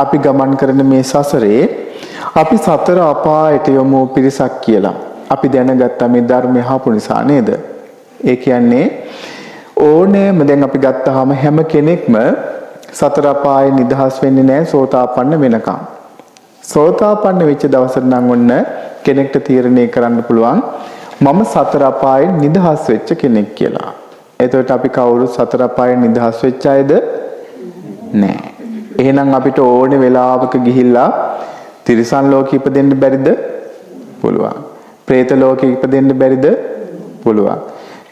අපි ගමන් කරන මේ සසරේ අපි සතර අපායට යමු පිරිසක් කියලා. අපි දැනගත්තා මේ ධර්මය අහපු නිසා නේද? ඒ කියන්නේ ඕනෑම දැන් අපි ගත්තාම හැම කෙනෙක්ම සතර අපායේ නිදහස් වෙන්නේ නැහැ සෝතාපන්න වෙනකම්. සෝතාපන්න වෙච්ච දවසට නම් ඔන්න කෙනෙක්ට තීරණය කරන්න පුළුවන් මම සතර අපායෙන් නිදහස් වෙච්ච කෙනෙක් කියලා. එතකොට අපි කවුරුත් සතර අපායෙන් නිදහස් වෙච්ච අයද නැහැ. එහෙනම් අපිට ඕනේ වෙලාවක ගිහිල්ලා තිරිසන් ලෝකෙ ඉපදෙන්න බැරිද? පුළුවන්. പ്രേත ලෝකෙ ඉපදෙන්න බැරිද? පුළුවන්.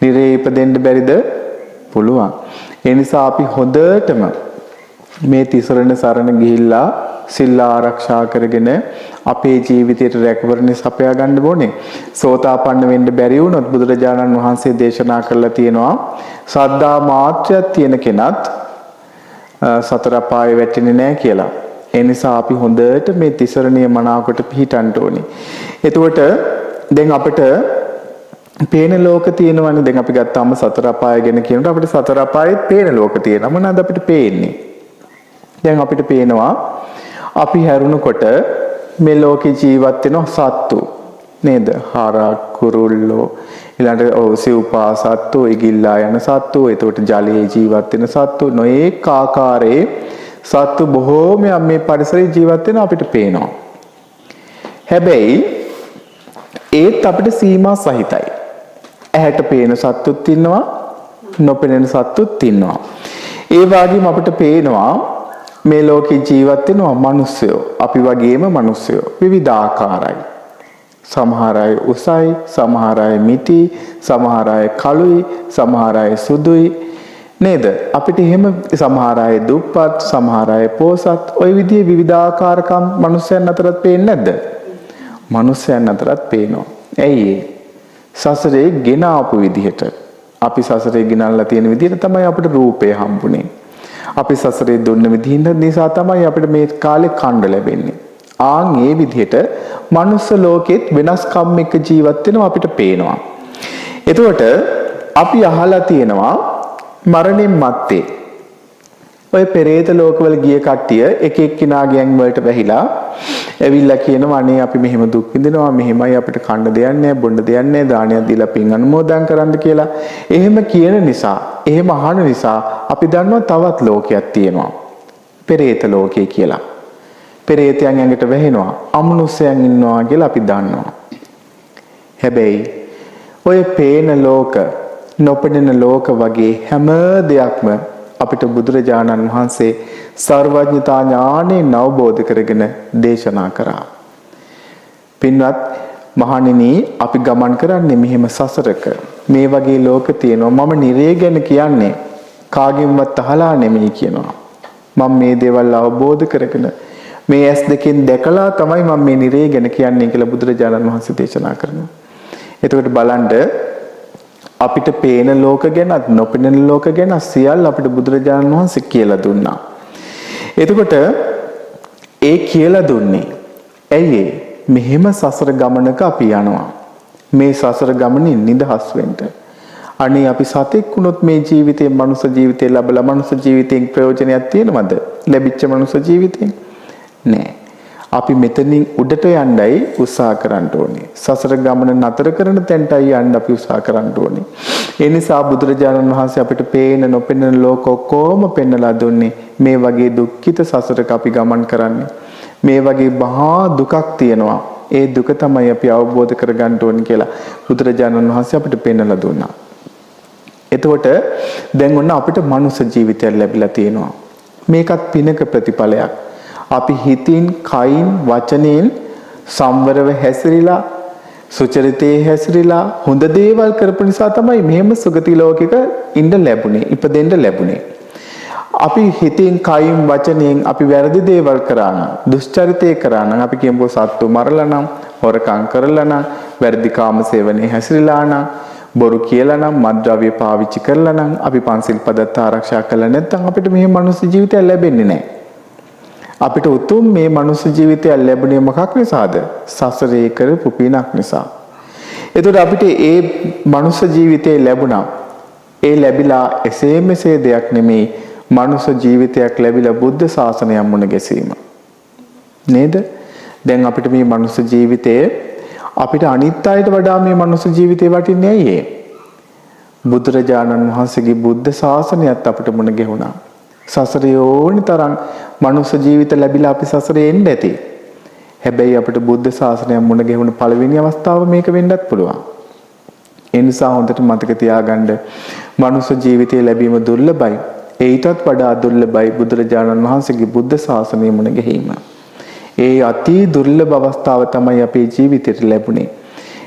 නිරේ ඉපදෙන්න බැරිද? පුළුවන්. ඒ නිසා අපි හොඳටම මේ තිසරණ සරණ ගිහිල්ලා සිල් ආරක්ෂා කරගෙන අපේ ජීවිතයට රැකවරණය සපයා ගන්න ඕනේ. සෝතාපන්න වෙන්න බැරි වුණොත් බුදුරජාණන් වහන්සේ දේශනා කරලා තියෙනවා ශ්‍රද්ධා මාත්‍රයක් තියෙන කෙනත් සතර අපායේ වැටෙන්නේ නැහැ කියලා. ඒ නිසා අපි හොඳට මේ තිසරණිය මනාවකට පිහිටන්න ඕනේ. එතකොට දැන් අපිට පේන ලෝක තියෙනවනේ. දැන් අපි ගත්තාම සතර අපාය ගැන කියනකොට අපිට සතර අපායෙත් පේන ලෝක තියෙනවා. මොනවාද අපිට පේන්නේ? දැන් අපිට පේනවා අපි හැරුණකොට මේ ලෝකේ ජීවත් වෙන සත්තු නේද? හරක්, කුරුල්ලෝ, ඊළඟට සිව්පා සත්තු, ඉගිල්ලා යන සත්තු, එතකොට ජලයේ ජීවත් වෙන සත්තු, නොඑක ආකාරයේ සත්තු බොහෝමයක් මේ පරිසරයේ ජීවත් වෙන අපිට පේනවා. හැබැයි ඒත් අපිට සීමා සහිතයි. ඇහැට පේන සත්තුත් ඉන්නවා, නොපෙනෙන සත්තුත් ඉන්නවා. ඒ වගේම අපිට පේනවා මේ ලෝකේ ජීවත් වෙනවා මිනිස්සුયો. අපි වගේම මිනිස්සුયો විවිධාකාරයි. සමහර අය උසයි, සමහර අය මිටි, සමහර අය කළුයි, සමහර අය සුදුයි නේද? අපිට එහෙම සමහර අය දුප්පත්, සමහර අය පොසත්, ওই විදිහේ විවිධාකාරකම් මිනිස්යන් අතරත් පේන්නේ නැද්ද? මිනිස්යන් අතරත් පේනවා. ඇයි ඒ? සසරේ ගෙන ආපු විදිහට. අපි සසරේ ගෙනල්ලා තියෙන විදිහට තමයි අපිට රූපය හම්බුනේ. අපි සසරේ දුන්න විදිහින් නිසා තමයි අපිට මේ කාලේ කණ්ඩ ලැබෙන්නේ. ආන් ඒ විදිහට මනුස්ස ලෝකෙත් වෙනස්කම් එක්ක ජීවත් වෙනවා අපිට පේනවා. එතකොට අපි අහලා තියෙනවා මරණින් මත්තේ ඔය පෙරේත ලෝකවල ගිය කට්ටිය එක එක්කිනා ගෑන් වලට වැහිලා ඇවිල්ලා කියනවා අනේ අපි මෙහෙම දුක් විඳිනවා, මෙහෙමයි අපිට කන්න දෙයක් නැහැ, බොන්න දෙයක් නැහැ, දානයක් දීලා පින් අනුමෝදන් කරන්න කියලා. එහෙම කියන නිසා, එහෙම අහන නිසා අපි දන්නවා තවත් ලෝකයක් තියෙනවා. පෙරේත ලෝකය කියලා. පෙරේතයන් ඇඟට වැහෙනවා, අමනුෂ්‍යයන් ඉන්නවා කියලා අපි දන්නවා. හැබැයි ඔය පේන ලෝක, නොපෙනෙන ලෝක වගේ හැම දෙයක්ම අපිට බුදුරජාණන් වහන්සේ සර්වඥතා ඥාණයෙන් අවබෝධ කරගෙන දේශනා කරා. පින්වත් මහණෙනි, අපි ගමන් කරන්නේ මෙහෙම සසරක. මේ වගේ ලෝක තියෙනවා. මම නිරය ගැන කියන්නේ කාගෙන්වත් අහලා නෙමෙයි කියනවා. මම මේ දේවල් අවබෝධ කරගෙන මේ ඇස් දෙකෙන් දැකලා තමයි මම මේ නිරය ගැන කියන්නේ කියලා බුදුරජාණන් වහන්සේ දේශනා කරනවා. එතකොට බලන්න අපිට පේන ලෝක ගැනත් නොපෙනෙන ලෝක ගැන සියල්ල අපිට බුදුරජාණන් වහන්සේ කියලා දුන්නා. එතකොට ඒ කියලා දුන්නේ ඇයි? මෙහෙම සසර ගමනක අපි යනවා. මේ සසර ගමනින් නිදහස් වෙන්න. අනේ අපි සතෙක් වුණොත් මේ ජීවිතේ මනුෂ්‍ය ජීවිතේ ලැබලා මනුෂ්‍ය ජීවිතෙන් ප්‍රයෝජනයක් තියෙනවද? ලැබිච්ච මනුෂ්‍ය ජීවිතෙන් නෑ. අපි මෙතනින් උඩට යන්නයි උත්සාහ කරන්න ඕනේ. සසර ගමන නතර කරන තැනටයි යන්න අපි උත්සාහ කරන්න ඕනේ. ඒ නිසා බුදුරජාණන් වහන්සේ අපිට පේන නොපෙනෙන ලෝක ඔක්කොම පෙන්වලා දුන්නේ මේ වගේ දුක්ඛිත සසරක අපි ගමන් කරන්නේ. මේ වගේ මහා දුකක් තියෙනවා. ඒ දුක තමයි අපි අවබෝධ කරගන්න ඕනේ කියලා බුදුරජාණන් වහන්සේ අපිට පෙන්වලා දුන්නා. එතකොට දැන් ඔන්න අපිට මනුෂ්‍ය ජීවිතයක් ලැබිලා තියෙනවා. මේකත් පිනක ප්‍රතිඵලයක්. අපි හිතින්, කයින්, වචනෙන් සම්වරව හැසිරීලා, සුචරිතේ හැසිරීලා හොඳ දේවල් කරපු නිසා තමයි මෙහෙම සුගති ලෝකෙක ඉන්න ලැබුණේ, ඉපදෙන්න ලැබුණේ. අපි හිතින්, කයින්, වචනෙන් අපි වැරදි දේවල් කරා නම්, දුෂ්චරිතේ කරා නම්, අපි කියමු සත්තු මරලා නම්, හොරකම් කරලා නම්, වැරදි කාම සේවනයේ හැසිරීලා නම්, බොරු කියලා නම්, මත්ද්‍රව්‍ය පාවිච්චි කරලා නම්, අපි පන්සිල් පදත්ත ආරක්ෂා කළා නැත්නම් අපිට මෙහෙම මනුස්ස ජීවිතයක් ලැබෙන්නේ නැහැ. අපිට උතුම් මේ මනුස්ස ජීවිතය ලැබුණේ මොකක් නිසාද? සසරේ කරපු පිනක් නිසා. එතකොට අපිට ඒ මනුස්ස ජීවිතය ලැබුණා. ඒ ලැබිලා එසේ මෙසේ දෙයක් නෙමෙයි. මනුස්ස ජීවිතයක් ලැබිලා බුද්ධ ශාසනයක් මුණ ගැසීම. නේද? දැන් අපිට මේ මනුස්ස ජීවිතයේ අපිට අනිත් අයට වඩා මේ මනුස්ස ජීවිතේ වටින්නේ ඇයි ඒ? බුදුරජාණන් වහන්සේගේ බුද්ධ ශාසනයත් අපිට මුණ ගැහුණා. සසරේ ඕනි තරම් මනුස්ස ජීවිත ලැබිලා අපි සසරේ එන්න ඇති. හැබැයි අපිට බුද්ධ ශාසනය මුණ ගැහුණ පළවෙනි අවස්ථාව මේක වෙන්නත් පුළුවන්. ඒ නිසා හොඳට මතක තියාගන්න මනුස්ස ජීවිතය ලැබීම දුර්ලභයි. ඊටත් වඩා දුර්ලභයි බුදුරජාණන් වහන්සේගේ බුද්ධ ශාසනය මුණ ගැහිම. ඒ අති දුර්ලභ අවස්ථාව තමයි අපේ ජීවිතේට ලැබුණේ.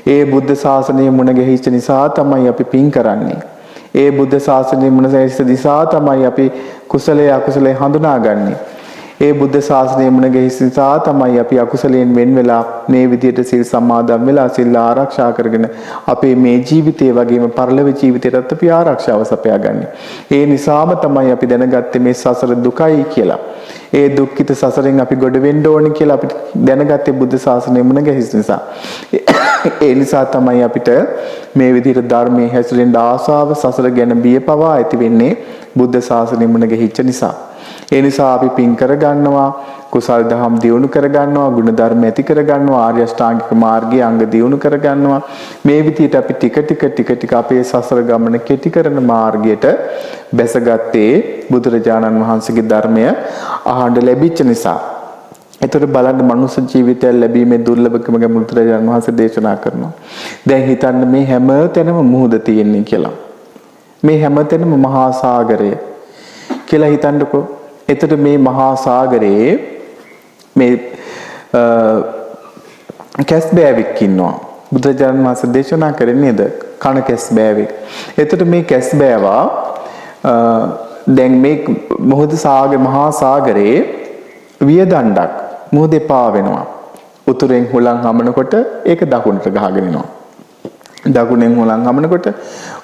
ඒ බුද්ධ ශාසනය මුණ ගැහිච්ච නිසා තමයි අපි පින් කරන්නේ. ඒ බුද්ධ ශාසනය මුණ ගැහිච්ච නිසා තමයි අපි කුසලයේ අකුසලයේ හඳුනාගන්නේ. ඒ බුද්ධ ශාසනය මුණ ගැහිච්ච නිසා තමයි අපි අකුසලයෙන් වෙන් වෙලා මේ විදියට සිල් සමාදන් වෙලා සිල් ආරක්ෂා කරගෙන අපේ මේ ජීවිතේ වගේම පරලොව ජීවිතයටත් අපි ආරක්ෂාව සපයාගන්නේ. ඒ නිසාම තමයි අපි දැනගත්තේ මේ සසර දුකයි කියලා. ඒ දුක්ඛිත සසරෙන් අපි ගොඩ වෙන්න ඕනේ කියලා අපි දැනගත්තේ බුද්ධ ශාසනය මුණ ගැහිච්ච නිසා. ඒ නිසා තමයි අපිට මේ විදිහට ධර්මයේ හැසිරෙන්න ආසාව සසර ගැන බිය පවා ඇති වෙන්නේ බුද්ධ ශාසනය මුණ ගැහිච්ච නිසා. ඒ නිසා අපි පින් කර ගන්නවා, කුසල් දහම් දියුණු කර ගන්නවා, ගුණ ධර්ම ඇති කර ගන්නවා, ආර්ය අෂ්ටාංගික මාර්ගයේ අංග දියුණු කර ගන්නවා. මේ විදිහට අපි ටික ටික අපේ සසර ගමන කෙටි කරන මාර්ගයට බැසගත්තේ බුදුරජාණන් වහන්සේගේ ධර්මය අහන්න ලැබිච්ච නිසා. ඒතර බලන්න මනුස්ස ජීවිතය ලැබීමේ දුර්ලභකම ගැන බුදුරජාණන් වහන්සේ දේශනා කරනවා. දැන් හිතන්න මේ හැම තැනම මුහුද තියෙන්නේ කියලා. මේ හැම තැනම මහා සාගරය කියලා හිතන්නකෝ. එතකොට මේ මහා සාගරයේ මේ කැස් බෑවෙක් ඉන්නවා. බුදුරජාණන් වහන්සේ දේශනා කරන්නේ නේද? කන කැස් බෑවෙක්. එතකොට මේ කැස් බෑවා දැන් මේ මොහොත මහා සාගරයේ වියදණ්ඩක් මොහොතේ පාවෙනවා. උතුරෙන් හුලං හමනකොට ඒක දකුණට ගහගෙන එනවා. දකුණෙන් හුලං හමනකොට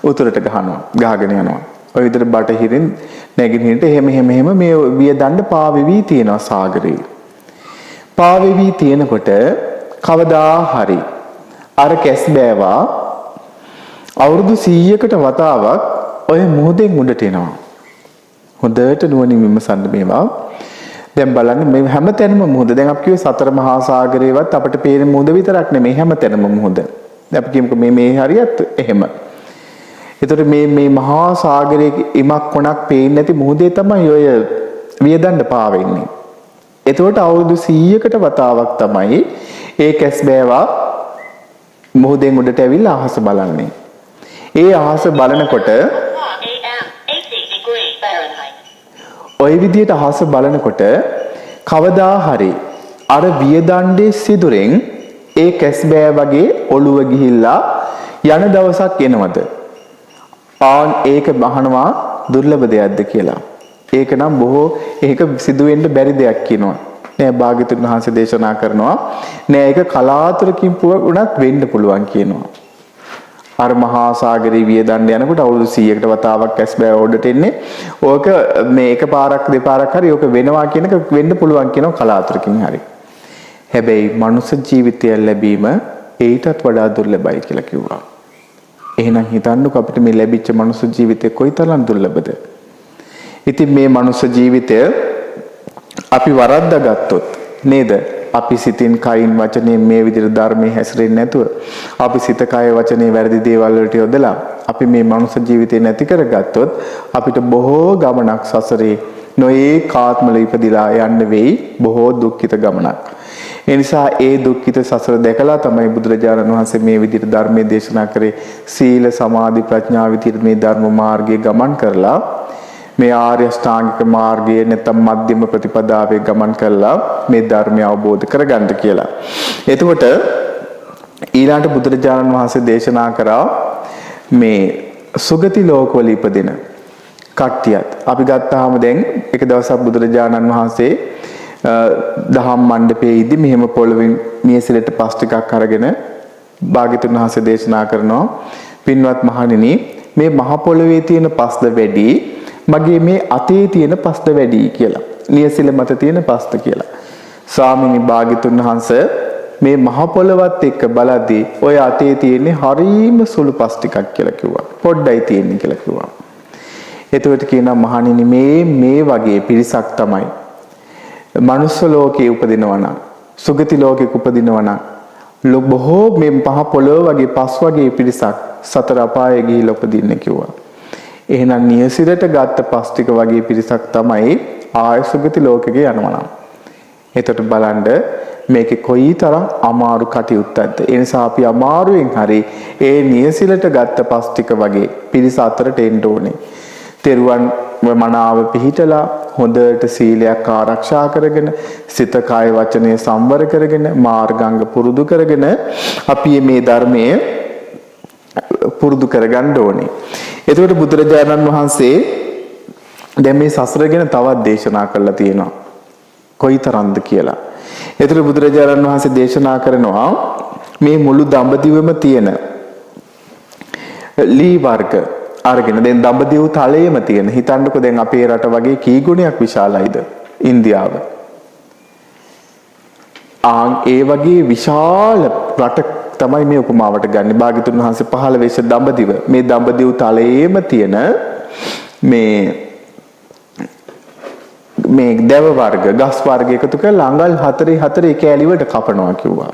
උතුරට ගහගෙන යනවා. ඔය විදිහට බටහිරින් නැගෙනහිරට එහෙම මේ වියදණ්ඩ පාවෙවි තියෙනවා සාගරේ. පාවෙවි තියෙනකොට කවදා හරි අර කැස් බෑවා අවුරුදු 100කට වතාවක් ඔය මුහුදෙන් උඩට එනවා. හොඳට නුවණින් විමසන්න මේවා. දැන් බලන්න මේ හැමතැනම මුහුද. දැන් අපි කිව්වේ සතර මහා සාගරේවත් අපිට පේන මුහුද විතරක් නෙමෙයි හැමතැනම මුහුද. දැන් අපි කියමුකෝ මේ හරියත් එහෙම. ඒතර මේ මහා සාගරයේ ඉමක් කොනක් පේන්නේ නැති මුහුදේ තමයි ඔය වියදණ්ඩ පාවෙන්නේ. එතකොට අවුරුදු 100කට වතාවක් තමයි ඒ කැස් බෑවා මුහුදෙන් උඩට ඇවිල්ලා අහස බලන්නේ. ඒ අහස බලනකොට ඔය විදිහට අහස බලනකොට කවදා හරි අර වියදණ්ඩේ සිදුරෙන් ඒ කැස් බෑ වගේ ඔළුව ගිහිල්ලා යන දවසක් එනවද? ඒක බහනවා දුර්ලභ දෙයක්ද කියලා. ඒක නම් ඒක සිදු වෙන්න බැරි දෙයක් කියනවා. නෑ භාග්‍යතුන් වහන්සේ දේශනා කරනවා. නෑ ඒක කලාතුරකින් වුණත් වෙන්න පුළුවන් කියනවා. අර මහා සාගරේ වියදණ්ඩ යනකොට අවුරුදු 100කට වතාවක් කැස් බෑ ඕඩට එන්නේ. ඕක මේ එක පාරක් දෙපාරක් හරි ඕක වෙනවා කියන එක වෙන්න පුළුවන් කියනවා කලාතුරකින් හරි. හැබැයි මනුෂ්‍ය ජීවිතය ලැබීම ඊටත් වඩා දුර්ලභයි කියලා කිව්වා. එහෙනම් හිතන්නකෝ අපිට මේ ලැබිච්ච මනුස්ස ජීවිතේ කොයිතරම් දුර්ලභද? ඉතින් මේ මනුස්ස ජීවිතය අපි වරද්දා ගත්තොත් නේද? අපි සිතින් කයින් වචනයෙන් මේ විදිහට ධර්මයේ හැසිරෙන්නේ නැතුව අපි සිත කය වචනේ වැරදි දේවල් වලට යොදලා අපි මේ මනුස්ස ජීවිතේ නැති කරගත්තොත් අපිට බොහෝ ගමනක් සසරේ නොයේ කාත්මල ඉපදිලා යන්න වෙයි. බොහෝ දුක්ඛිත ගමනක්. ඒ නිසා ඒ දුක්ඛිත සසර දැකලා තමයි බුදුරජාණන් වහන්සේ මේ විදිහට ධර්මයේ දේශනා කරේ. සීල සමාධි ප්‍රඥා විදිහට මේ ධර්ම මාර්ගයේ ගමන් කරලා මේ ආර්ය අෂ්ටාංගික මාර්ගයේ නැත්නම් මධ්‍යම ප්‍රතිපදාවේ ගමන් කරලා මේ ධර්මය අවබෝධ කරගන්න කියලා. එතකොට ඊළඟට බුදුරජාණන් වහන්සේ දේශනා කරා මේ සුගති ලෝකවල ඉපදින කට්ටියත් අපි ගත්තාම දැන් එක දවසක් බුදුරජාණන් වහන්සේ දහම් මණ්ඩපයේ ඉදි මෙහෙම පොළොවෙන් මියසිලට පස් ටිකක් අරගෙන භාග්‍යතුන් වහන්සේ දේශනා කරනවා. පින්වත් මහණෙනි, මේ මහ පොළොවේ තියෙන පස්ද වැඩි, මගේ මේ අතේ තියෙන පස්ද වැඩි කියලා. නියසිල මත තියෙන පස්ද කියලා. ස්වාමීනි භාග්‍යතුන් වහන්සේ මේ මහ පොළොවත් එක්ක බලද්දී ඔය අතේ තියෙන්නේ හරීම සුළු පස් ටිකක් කියලා කිව්වා. පොඩ්ඩයි තියෙන්නේ කියලා කිව්වා. එතකොට කියනවා මහණෙනි මේ වගේ පිරිසක් තමයි මනුස්ස ලෝකේ උපදිනවා නම් සුගති ලෝකෙක උපදිනවා නම් බොහෝ මේ පහ පොළොව වගේ පස් වගේ පිරිසක් සතර අපායේ ගිහිල්ලා උපදින්න කිව්වා. එහෙනම් නියසිරට ගත්ත පස් ටික වගේ පිරිසක් තමයි ආය සුගති ලෝකෙක යනවා නම්. එතකොට බලන්න මේකේ කොයිතරම් අමාරු කටයුත්තක්ද. ඒ නිසා අපි අමාරුවෙන් හරි ඒ නියසිලට ගත්ත පස් ටික වගේ පිරිස අතරට එන්න ඕනේ. තෙරුවන් මනාව පිහිටලා හොඳට සීලයක් ආරක්ෂා කරගෙන සිත කය වචනය සම්වර කරගෙන මාර්ගාංග පුරුදු කරගෙන අපි මේ ධර්මයේ පුරුදු කරගන්න ඕනේ. එතකොට බුදුරජාණන් වහන්සේ දැන් මේ සසර ගැන තවත් දේශනා කරලා තියෙනවා. කොයිතරම්ද කියලා. එතකොට බුදුරජාණන් වහන්සේ දේශනා කරනවා මේ මුළු දඹදිවම තියෙන ලී වර්ග අරගෙන දැන් දඹදිව තලයේම තියෙන හිතන්නකෝ දැන් අපේ රට වගේ කී ගුණයක් විශාලයිද ඉන්දියාව. ඒ වගේ විශාල රට තමයි මේ උපමාවට ගන්න. භාග්‍යතුන් වහන්සේ පහළ වෙච්ච දඹදිව මේ දඹදිව තලයේම තියෙන මේ දැව වර්ග ගස් වර්ග එකතු කරලා අඟල් 4 කෑලි වලට කපනවා කිව්වා.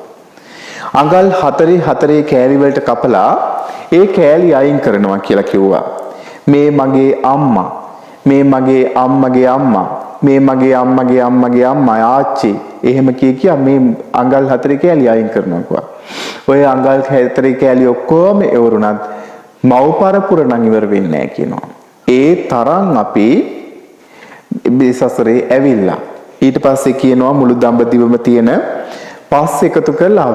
අඟල් 4 කෑලි වලට කපලා ඒ කෑලි අයින් කරනවා කියලා කිව්වා. මේ මගේ අම්මා, මේ මගේ අම්මගේ අම්මා, මේ මගේ අම්මගේ අම්මගේ අම්මා ආච්චි එහෙම කිය මේ අඟල් 4 කෑලි අයින් කරනවා කිව්වා. ඔය අඟල් 4 කෑලි ඔක්කොම එවරුණත් මව්පරපුර නම් ඉවර වෙන්නේ නැහැ කියනවා. ඒ තරම් අපි මේ සසරේ ඇවිල්ලා ඊට පස්සේ කියනවා මුළු දඹදිවම තියෙන පස් එකතු කරලා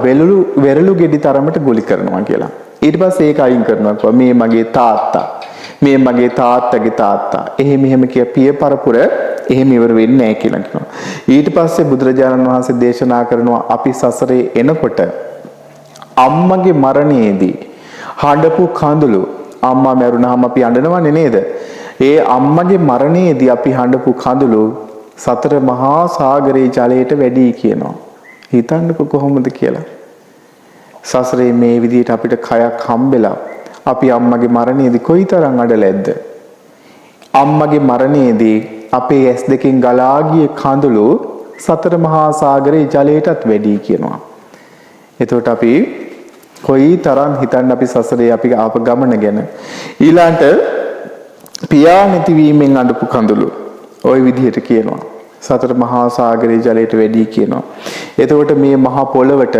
වෙරළු ගෙඩි තරමට ගුලි කරනවා කියලා. ඊට පස්සේ ඒක අයින් කරනවා. මේ මගේ තාත්තා, මේ මගේ තාත්තගේ තාත්තා. එහෙම කිය පිය පරපුර එහෙම ඉවර වෙන්නේ නැහැ කියලා කියනවා. ඊට පස්සේ බුදුරජාණන් වහන්සේ දේශනා කරනවා අපි සසරේ එනකොට අම්මගේ මරණයේදී හඬපු කඳුළු අම්මා මැරුණාම අපි අඬනවනේ නේද? ඒ අම්මගේ මරණයේදී අපි හඬපු කඳුළු සතර මහා සාගරයේ ජලයට වැඩි කියනවා. හිතන්නකො කොහොමද කියලා. සසරේ මේ විදිහට අපිට කයක් හම්බෙලා අපි අම්මගේ මරණයේදී කොයිතරම් අඬලැද්ද? අම්මගේ මරණයේදී අපේ ඇස් දෙකෙන් ගලා ගිය කඳුළු සතර මහා සාගරයේ ජලයටත් වැඩි කියනවා. එතකොට අපි කොයිතරම් හිතන්න අපි සසරේ අපි ආප ගමන ගැන. ඊළාට පියා නැතිවීමෙන් අඬපු කඳුළු ওই විදිහට කියනවා. සතර මහා සාගරයේ ජලයට වැඩි කියනවා. එතකොට මේ මහා පොළවට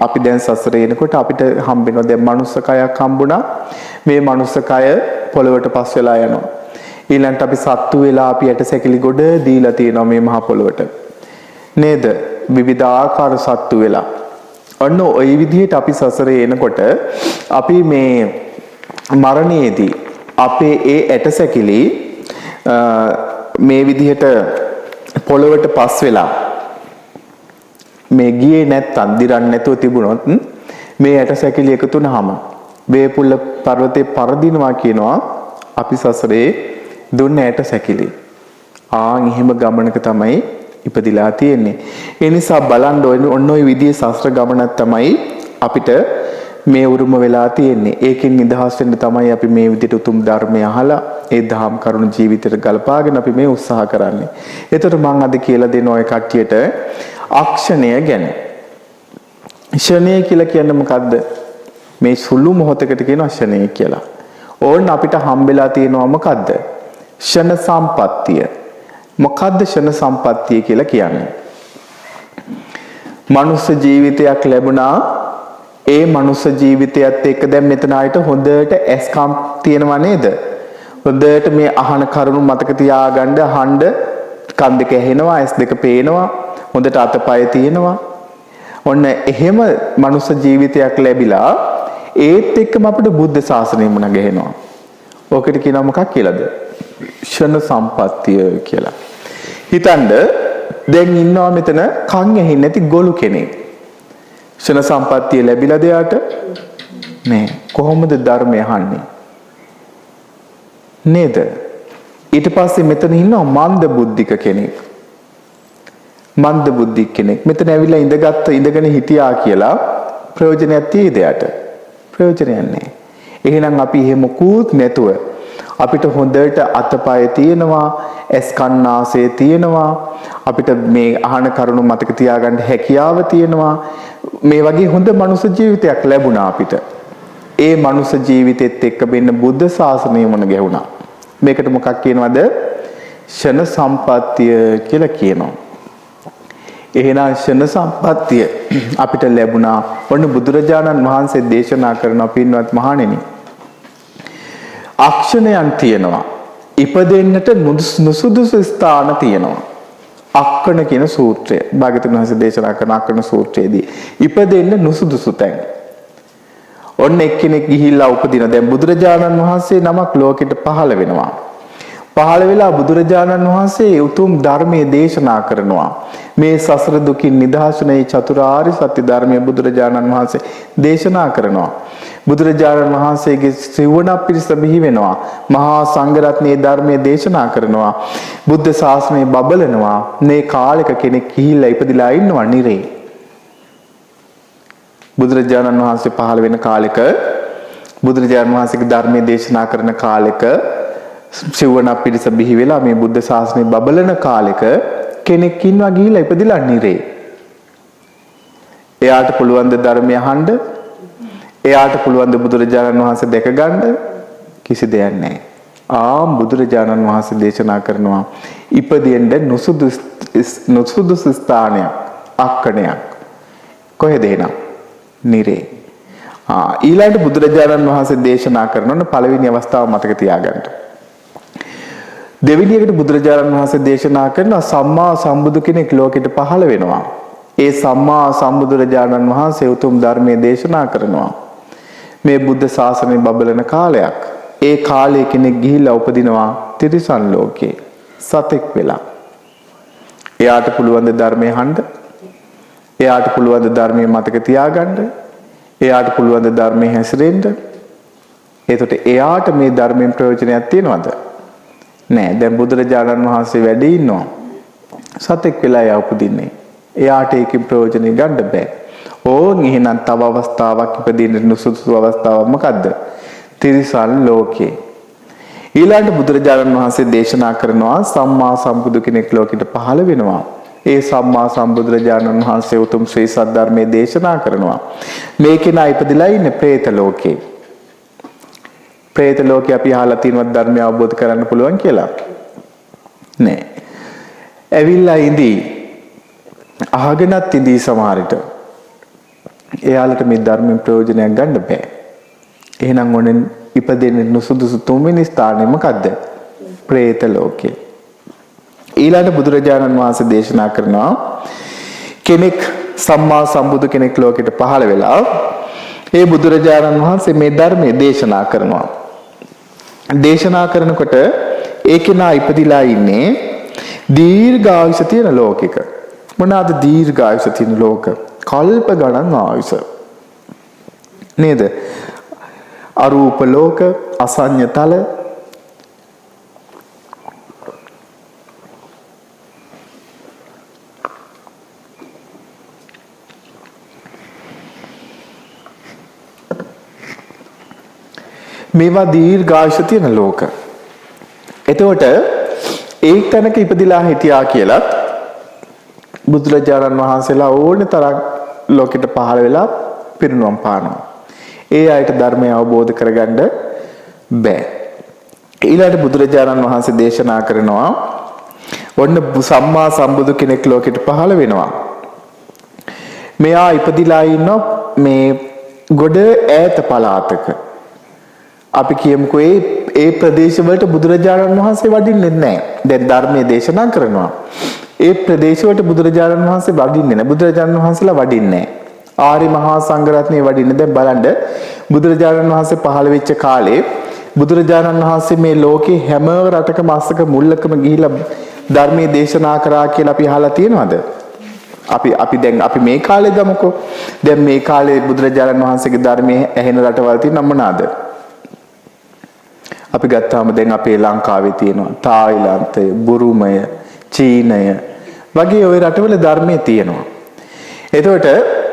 අපි දැන් සසරේ එනකොට අපිට හම්බෙනවා දැන් මනුස්ස කයක් හම්බුණා. මේ මනුස්ස කය පොළවට පස් වෙලා යනවා. ඊළඟට අපි සත්තු වෙලා අපි ඇට සැකිලි ගොඩ දීලා තියෙනවා මේ මහා පොළවට. නේද? විවිධාකාර සත්තු වෙලා. ඔන්න ওই විදිහට අපි සසරේ එනකොට අපි මේ මරණයේදී අපේ ඒ ඇට සැකිලි මේ විදිහට පොළවට පස් වෙලා මේ ගියේ නැත්තම් දිරන්නේ නැතුව තිබුණොත් මේ ඇට සැකිලි එකතු වුනහම වේපුල්ල පර්වතේ පරදිනවා කියනවා අපි සසරේ දුන්න ඇට සැකිලි. එහෙම ගමනක තමයි ඉපදිලා තියෙන්නේ. ඒ නිසා බලන්න ඔන්න ඔය විදිහේ ශාස්ත්‍ර ගමනක් තමයි අපිට මේ උරුම වෙලා තියෙන්නේ. ඒකෙන් නිදහස් වෙන්න තමයි අපි මේ විදිහට උතුම් ධර්මය අහලා ඒ දහම් කරුණු ජීවිතයට ගලපාගෙන අපි මේ උත්සාහ කරන්නේ. ඒතර මම අද කියලා දෙන ඔය කට්ටියට අක්ෂණය ගැන. ක්ෂණය කියලා කියන්නේ මොකද්ද? මේ සුළු මොහොතකට කියනවා ක්ෂණය කියලා. ඕන්න අපිට හම්බෙලා තියෙනවා මොකද්ද? ක්ෂණ සම්පත්තිය. මොකද්ද ක්ෂණ සම්පත්තිය කියලා කියන්නේ? මනුස්ස ජීවිතයක් ලැබුණා. ඒ මනුස්ස ජීවිතයත් එක්ක දැන් මෙතන ආයත හොඳට ඇස්කම් තියෙනවා නේද? හොඳට මේ අහන කරුණු මතක තියාගන්න අහන්න කන් දෙක ඇහෙනවා, ඇස් දෙක පේනවා, හොඳට අතපය තියෙනවා. ඔන්න එහෙම මනුස්ස ජීවිතයක් ලැබිලා ඒත් එක්කම අපිට බුද්ධ ශාසනය මුණ ගැහෙනවා. ඕකට කියනවා මොකක් කියලාද? ක්ෂණ සම්පත්තිය කියලා. හිතන්න දැන් ඉන්නවා මෙතන කන් ඇහෙන්නේ නැති ගොළු කෙනෙක්. ක්ෂණ සම්පත්තිය ලැබිලාද යාට? නෑ. කොහොමද ධර්මය අහන්නේ? නේද? ඊට පස්සේ මෙතන ඉන්නවා මන්ද බුද්ධික කෙනෙක්. මන්ද බුද්ධික කෙනෙක්. මෙතන ඇවිල්ලා ඉඳගෙන හිටියා කියලා ප්‍රයෝජනයක් තියෙද යාට? ප්‍රයෝජනයක් නෑ. එහෙනම් අපි එහෙම කුත් නැතුව අපිට හොඳට අතපය තියෙනවා, ඇස් කන් නාසය තියෙනවා. අපිට මේ අහන කරුණු මතක තියාගන්න හැකියාව තියෙනවා. මේ වගේ හොඳ මනුෂ්‍ය ජීවිතයක් ලැබුණා අපිට. ඒ මනුෂ්‍ය ජීවිතෙත් එක්ක වෙන්න බුද්ධ ශාසනය මොන ගැහුණා. මේකට මොකක් කියනවද? ෂණ සම්පත්තිය කියලා කියනවා. එහෙනම් ෂණ සම්පත්තිය අපිට ලැබුණා. ඔන්න බුදුරජාණන් වහන්සේ දේශනා කරන පින්වත් මහණෙනි. අක්ෂණයන් තියෙනවා. ඉපදෙන්නට නුසුදුසු ස්ථාන තියෙනවා. අක්කණ කියන සූත්‍රය භාග්‍යවතුන් වහන්සේ දේශනා කරන අක්කණ සූත්‍රයේදී ඉපදෙන්න නුසුදුසු තැන්. ඔන්න එක්කෙනෙක් ගිහිල්ලා උපදින. දැන් බුදුරජාණන් වහන්සේ නමක් ලෝකෙට පහළ වෙනවා. පහළ වෙලා බුදුරජාණන් වහන්සේ උතුම් ධර්මයේ දේශනා කරනවා. මේ සසර දුකින් නිදහසනේ චතුරාර්ය සත්‍ය ධර්මයේ බුදුරජාණන් වහන්සේ දේශනා කරනවා. බුදුරජාණන් වහන්සේගේ සිවණ පිරිස බිහි වෙනවා. මහා සංඝරත්නයේ ධර්මයේ දේශනා කරනවා. බුද්ධ ශාසනය බබලනවා. මේ කාලෙක කෙනෙක් ගිහිල්ලා ඉපදිලා ඉන්නවා නිරේ. බුදුරජාණන් වහන්සේ පහළ වෙන කාලෙක බුදුරජාණන් වහන්සේගේ ධර්මයේ දේශනා කරන කාලෙක සිවණ පිරිස බිහි වෙලා මේ බුද්ධ ශාසනය බබලන කාලෙක කෙනෙක් ඉන්නවා ගිහිල්ලා ඉපදිලා නිරේ. එයාට පුළුවන් ද ධර්මය අහන්න? එයාට පුළුවන් ද බුදුරජාණන් වහන්සේ දැක ගන්න? කිසි දෙයක් නැහැ. බුදුරජාණන් වහන්සේ දේශනා කරනවා ඉපදෙන්න නුසුදුසු ස්ථානයක් අක්කණයක්. කොහෙද එහෙනම්? නිරේ. ඊළඟට බුදුරජාණන් වහන්සේ දේශනා කරන පළවෙනි අවස්ථාව මතක තියාගන්න. දෙවෙනි එකට බුදුරජාණන් වහන්සේ දේශනා කරන සම්මා සම්බුදු කෙනෙක් ලෝකෙට පහළ වෙනවා. ඒ සම්මා සම්බුදුරජාණන් වහන්සේ උතුම් ධර්මයේ දේශනා කරනවා. මේ බුද්ධ ශාසනය බබලන කාලයක්. ඒ කාලේ කෙනෙක් ගිහිල්ලා උපදිනවා තිරිසන් ලෝකේ සතෙක් වෙලා. එයාට පුළුවන් ද ධර්මය අහන්න? එයාට පුළුවන් ද ධර්මයේ මතක තියාගන්න? එයාට පුළුවන් ද ධර්මයේ හැසිරෙන්න? එතකොට එයාට මේ ධර්මයෙන් ප්‍රයෝජනයක් තියෙනවද? නෑ. දැන් බුදුරජාණන් වහන්සේ වැඩ ඉන්නවා. සතෙක් වෙලා එයා උපදින්නේ. එයාට ඒකෙන් ප්‍රයෝජනෙ ගන්න බෑ. ඕන් එහෙනම් තව අවස්ථාවක් ඉපදින්න නුසුදුසු අවස්ථාවක් මොකද්ද? තිරිසන් ලෝකේ. ඊළඟ බුදුරජාණන් වහන්සේ දේශනා කරනවා සම්මා සම්බුදු කෙනෙක් ලෝකෙට පහළ වෙනවා. ඒ සම්මා සම්බුදුරජාණන් වහන්සේ උතුම් ශ්‍රී සද්ධර්මයේ දේශනා කරනවා. මේ කෙනා ඉපදිලා ඉන්නේ പ്രേත ලෝකේ. പ്രേත ලෝකේ අපි අහලා තියෙනවත් ධර්මය අවබෝධ කරගන්න පුළුවන් කියලා? නෑ. ඇවිල්ලා ඉඳී අහගෙනත් ඉඳී සමහරට. එයාලට මේ ධර්මයෙන් ප්‍රයෝජනයක් ගන්න බෑ. එහෙනම් ඕනේ ඉපදෙන්නේ නුසුදුසු තුන්වෙනි ස්ථානය මොකද්ද? പ്രേත ලෝකේ. ඊළඟ බුදුරජාණන් වහන්සේ දේශනා කරනවා කෙනෙක් සම්මා සම්බුදු කෙනෙක් ලෝකෙට පහළ වෙලා ඒ බුදුරජාණන් වහන්සේ මේ ධර්මයේ දේශනා කරනවා. දේශනා කරනකොට ඒ කෙනා ඉපදිලා ඉන්නේ දීර්ඝායුෂ තියෙන ලෝකෙක. මොනවාද දීර්ඝායුෂ තියෙන ලෝක? කල්ප ගණන් ආයුෂ. නේද? අරූප ලෝක, අසඤ්ඤතල, මේවා දීර්ඝායුෂ තියෙන ලෝක. එතකොට ඒ තැනක ඉපදිලා හිටියා කියලත් බුදුරජාණන් වහන්සේලා ඕනේ තරම් ලෝකෙට පහළ වෙලා පිරිනුවම් පානවා. ඒ අයට ධර්මය අවබෝධ කරගන්න බෑ. ඊළඟට බුදුරජාණන් වහන්සේ දේශනා කරනවා ඔන්න සම්මා සම්බුදු කෙනෙක් ලෝකෙට පහළ වෙනවා. මෙයා ඉපදිලා ඉන්න මේ ගොඩ ඈත පළාතක. අපි කියමුකෝ ඒ ප්‍රදේශවලට බුදුරජාණන් වහන්සේ වඩින්නේ නැහැ. දැන් ධර්මයේ දේශනා කරනවා. ඒ ප්‍රදේශවලට බුදුරජාණන් වහන්සේ වඩින්නේ නැහැ. බුදුරජාණන් වහන්සේලා වඩින්නේ නැහැ. ආර්ය මහා සංඝරත්නය වඩින්නේ. දැන් බලන්න බුදුරජාණන් වහන්සේ පහළ වෙච්ච කාලේ බුදුරජාණන් වහන්සේ මේ ලෝකේ හැම රටකම අස්සක මුල්ලකම ගිහිලා ධර්මයේ දේශනා කරා කියලා අපි අහලා තියෙනවද? අපි මේ කාලේ ගමුකෝ. දැන් මේ කාලේ බුදුරජාණන් වහන්සේගේ ධර්මයේ ඇහෙන රටවල් තියෙන මොනවාද? අපි ගත්තාම දැන් අපේ ලංකාවේ තියෙනවා තායිලන්තය, බුරුමය, චීනය වගේ ওই රටවල ධර්මයේ තියෙනවා. එතකොට